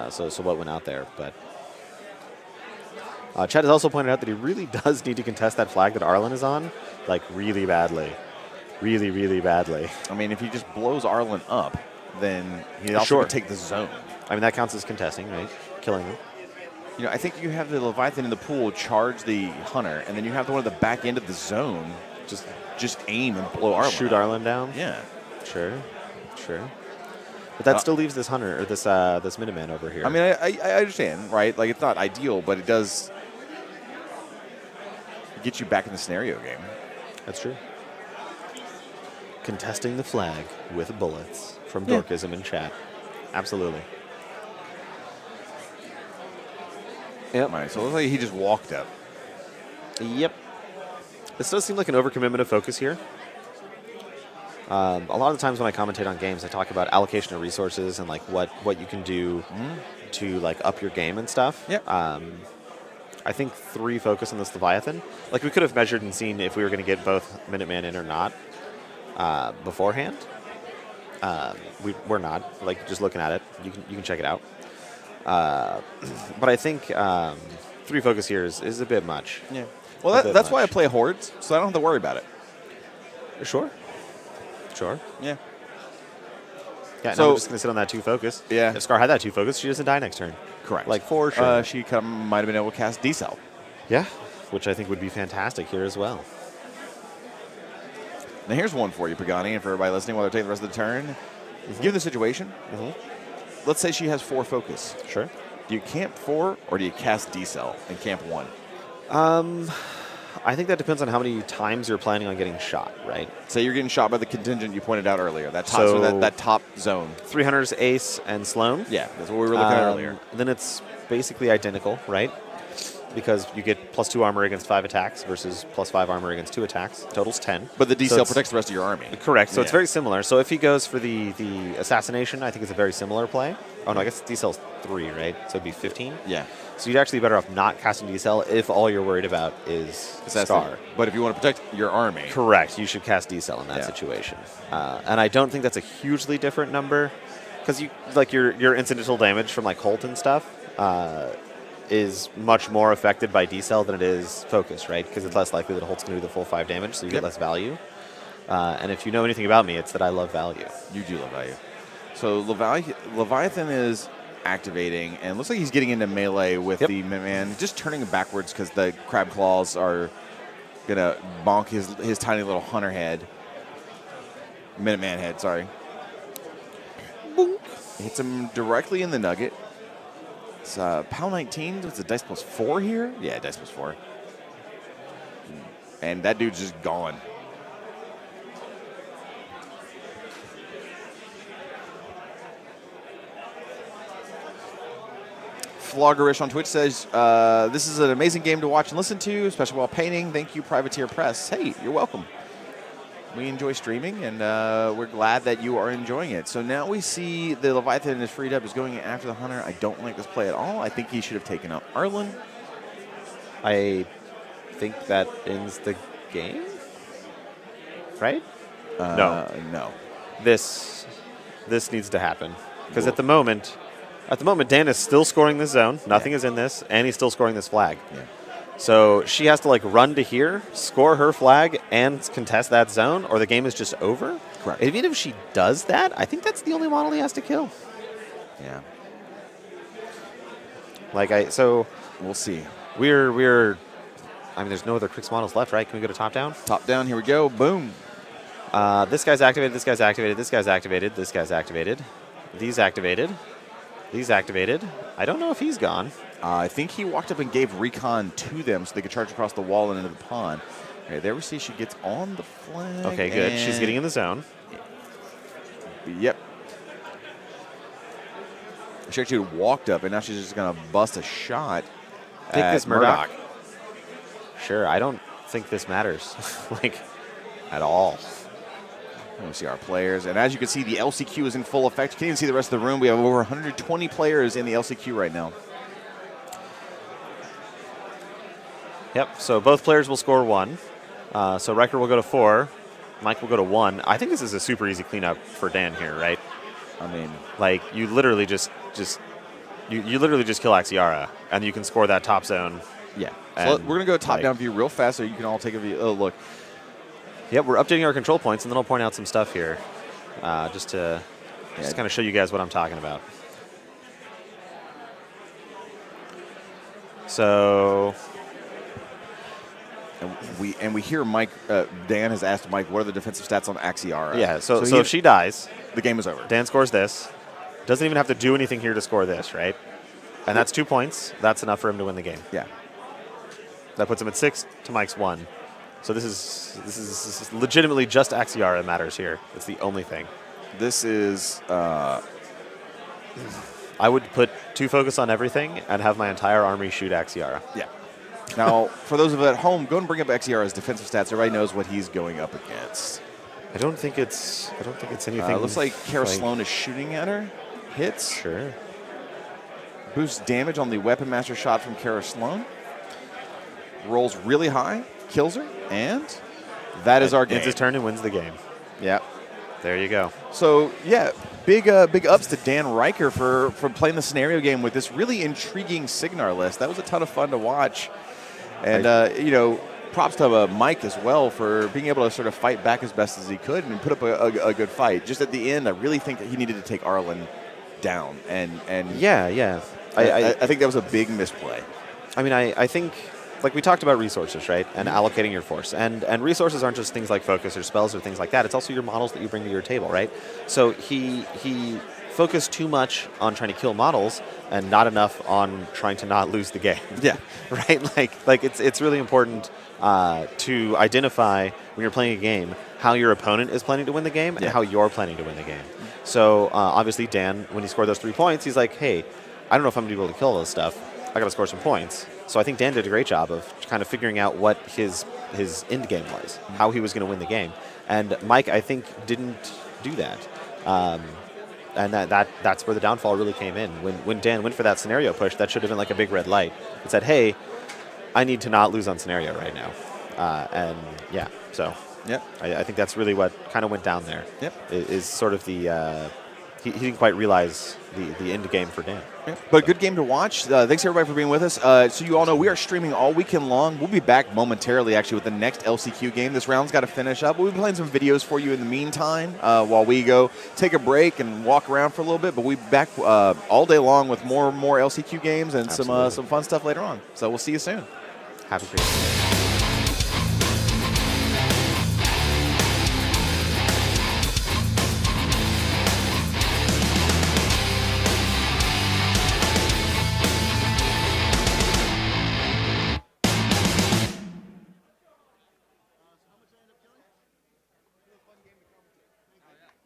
So what went out there, but Chad has also pointed out that he really does need to contest that flag that Arlen is on, like, really badly. Really, really badly. I mean, if he just blows Arlen up, then he also would take the zone. I mean, that counts as contesting, right? Killing him. You know, I think you have the Leviathan in the pool charge the hunter, and then you have the one at the back end of the zone just aim and blow Arlen. Shoot Arlen down? Yeah. Sure. But that still leaves this hunter, or this Minuteman over here. I mean, I understand, right? Like, it's not ideal, but it does get you back in the scenario game. That's true. Contesting the flag with bullets from Dorkism in chat. Absolutely. Yep. All right, so it looks like he just walked up. Yep. This does seem like an overcommitment of focus here. A lot of the times when I commentate on games, I talk about allocation of resources and, like, what you can do to, like, up your game and stuff. Yep. I think 3 focus on this Leviathan. Like, we could have measured and seen if we were going to get both Minuteman in or not beforehand. We're not. Like, just looking at it, you can check it out. But I think 3 focus here is a bit much. Yeah. Well, that's why I play Hordes, so I don't have to worry about it. Sure. Yeah. Yeah, so no, I'm just going to sit on that 2 focus. Yeah. If Skaar had that 2 focus, she doesn't die next turn. Correct. Like, for sure. She might have been able to cast D-Cell. Yeah, which I think would be fantastic here as well. Now, here's one for you, Pagani, and for everybody listening while they're taking the rest of the turn. Given the situation, let's say she has 4 focus. Sure. Do you camp 4 or do you cast D-Cell and camp 1? I think that depends on how many times you're planning on getting shot, right? Say you're getting shot by the contingent you pointed out earlier, that top, So- that top zone. 300's Ace and Sloan. Yeah, that's what we were looking at earlier. Then it's basically identical, right? Because you get +2 armor against 5 attacks versus +5 armor against 2 attacks. Total's 10. But the D-Cell it's- protects the rest of your army. Correct. So it's Yeah. very similar. So if he goes for the assassination, I think it's a very similar play. Oh, no, I guess D-Cell's 3, right? So it'd be 15. Yeah. So you'd actually be better off not casting decel if all you're worried about is Skaar. But if you want to protect your army. Correct. You should cast decel in that situation. And I don't think that's a hugely different number because your incidental damage from like Holt and stuff is much more affected by decel than it is focus, right? Because it's less likely that Holt's going to do the full 5 damage, so you get less value. And if you know anything about me, it's that I love value. You do love value. So Leviathan is activating, and looks like he's getting into melee with the Minuteman, just turning him backwards because the crab claws are going to bonk his tiny little hunter head. Minuteman head, sorry. Boink. Hits him directly in the nugget. It's PAL 19. What's the dice plus 4 here? Yeah, dice plus 4. And that dude's just gone. Floggerish on Twitch says, this is an amazing game to watch and listen to, especially while painting. Thank you, Privateer Press. Hey, you're welcome. We enjoy streaming, and we're glad that you are enjoying it. So now we see the Leviathan is freed up, is going after the Hunter. I don't like this play at all. I think he should have taken out Arlen. I think that ends the game, right? No. This needs to happen because at the moment, Dan is still scoring this zone. Nothing is in this, and he's still scoring this flag. Yeah. So she has to like run to here, score her flag, and contest that zone, or the game is just over. Correct. Even if she does that, I think that's the only model he has to kill. Yeah. So we'll see. We're. I mean, there's no other Crix models left, right? Can we go to top down? Top down. Here we go. Boom. This guy's activated. This guy's activated. This guy's activated. This guy's activated. These activated. These activated. I don't know if he's gone. I think he walked up and gave recon to them so they could charge across the wall and into the pond. Okay, there we see she gets on the flag. Okay, good. She's getting in the zone. Yep. She actually walked up, and now she's just going to bust a shot Take this, Murdoch. Sure, I don't think this matters, at all. We see our players, and as you can see, the LCQ is in full effect. You can't even see the rest of the room. We have over 120 players in the LCQ right now. Yep, so both players will score 1. So Riker will go to 4. Mike will go to 1. I think this is a super easy cleanup for Dan here, right? I mean, you literally just you literally just kill Axiara, and you can score that top zone. Yeah. So we're gonna go top-down view real fast, so you can all take a view. Oh, look. Yep, we're updating our control points, and then I'll point out some stuff here, just to kind of show you guys what I'm talking about. So. And we hear Mike. Dan has asked Mike, what are the defensive stats on Axiara? Yeah. So if she dies, the game is over. Dan scores this. Doesn't even have to do anything here to score this, right? And that's 2 points. That's enough for him to win the game. Yeah. That puts him at 6 to Mike's 1. So this is legitimately just Axiara matters here. It's the only thing. This is. I would put 2 focus on everything and have my entire army shoot Axiara. Yeah. Now, for those of you at home, go and bring up Axiara's defensive stats. Everybody knows what he's going up against. I don't think it's anything. Looks like Kara Sloan is shooting at her. Hits. Sure. Boosts damage on the Weapon Master shot from Kara Sloan. Rolls really high. Kills her. And that is our game. Ends his turn and wins the game. Yeah. There you go. So, yeah, big ups to Dan Riker for playing the scenario game with this really intriguing Signar list. That was a ton of fun to watch. And, props to Mike as well for being able to sort of fight back as best as he could and put up a good fight. Just at the end, I really think that he needed to take Arlen down. And yeah. I think that was a big misplay. I mean, I think, like we talked about resources, right? And allocating your force. And resources aren't just things like focus or spells or things like that. It's also your models that you bring to your table, right? So he focused too much on trying to kill models and not enough on trying to not lose the game. Yeah. Right? Like it's really important to identify when you're playing a game how your opponent is planning to win the game and how you're planning to win the game. So obviously Dan, when he scored those 3 points, he's like, hey, I don't know if I'm going to be able to kill all this stuff. I got to score some points. So I think Dan did a great job of kind of figuring out what his end game was, how he was going to win the game. And Mike, I think, didn't do that. And that's where the downfall really came in. When Dan went for that scenario push, that should have been like a big red light. It said, hey, I need to not lose on scenario right now. And yeah, so Yep. I think that's really what kind of went down there. Yep. Is sort of the he didn't quite realize the end game for Dan. Yeah. But good game to watch. Thanks everybody for being with us. So you all know we are streaming all weekend long. We'll be back momentarily actually with the next LCQ game. This round's got to finish up. We'll be playing some videos for you in the meantime while we go take a break and walk around for a little bit. But we'll be back all day long with more LCQ games and some fun stuff later on. So we'll see you soon. Have a great day.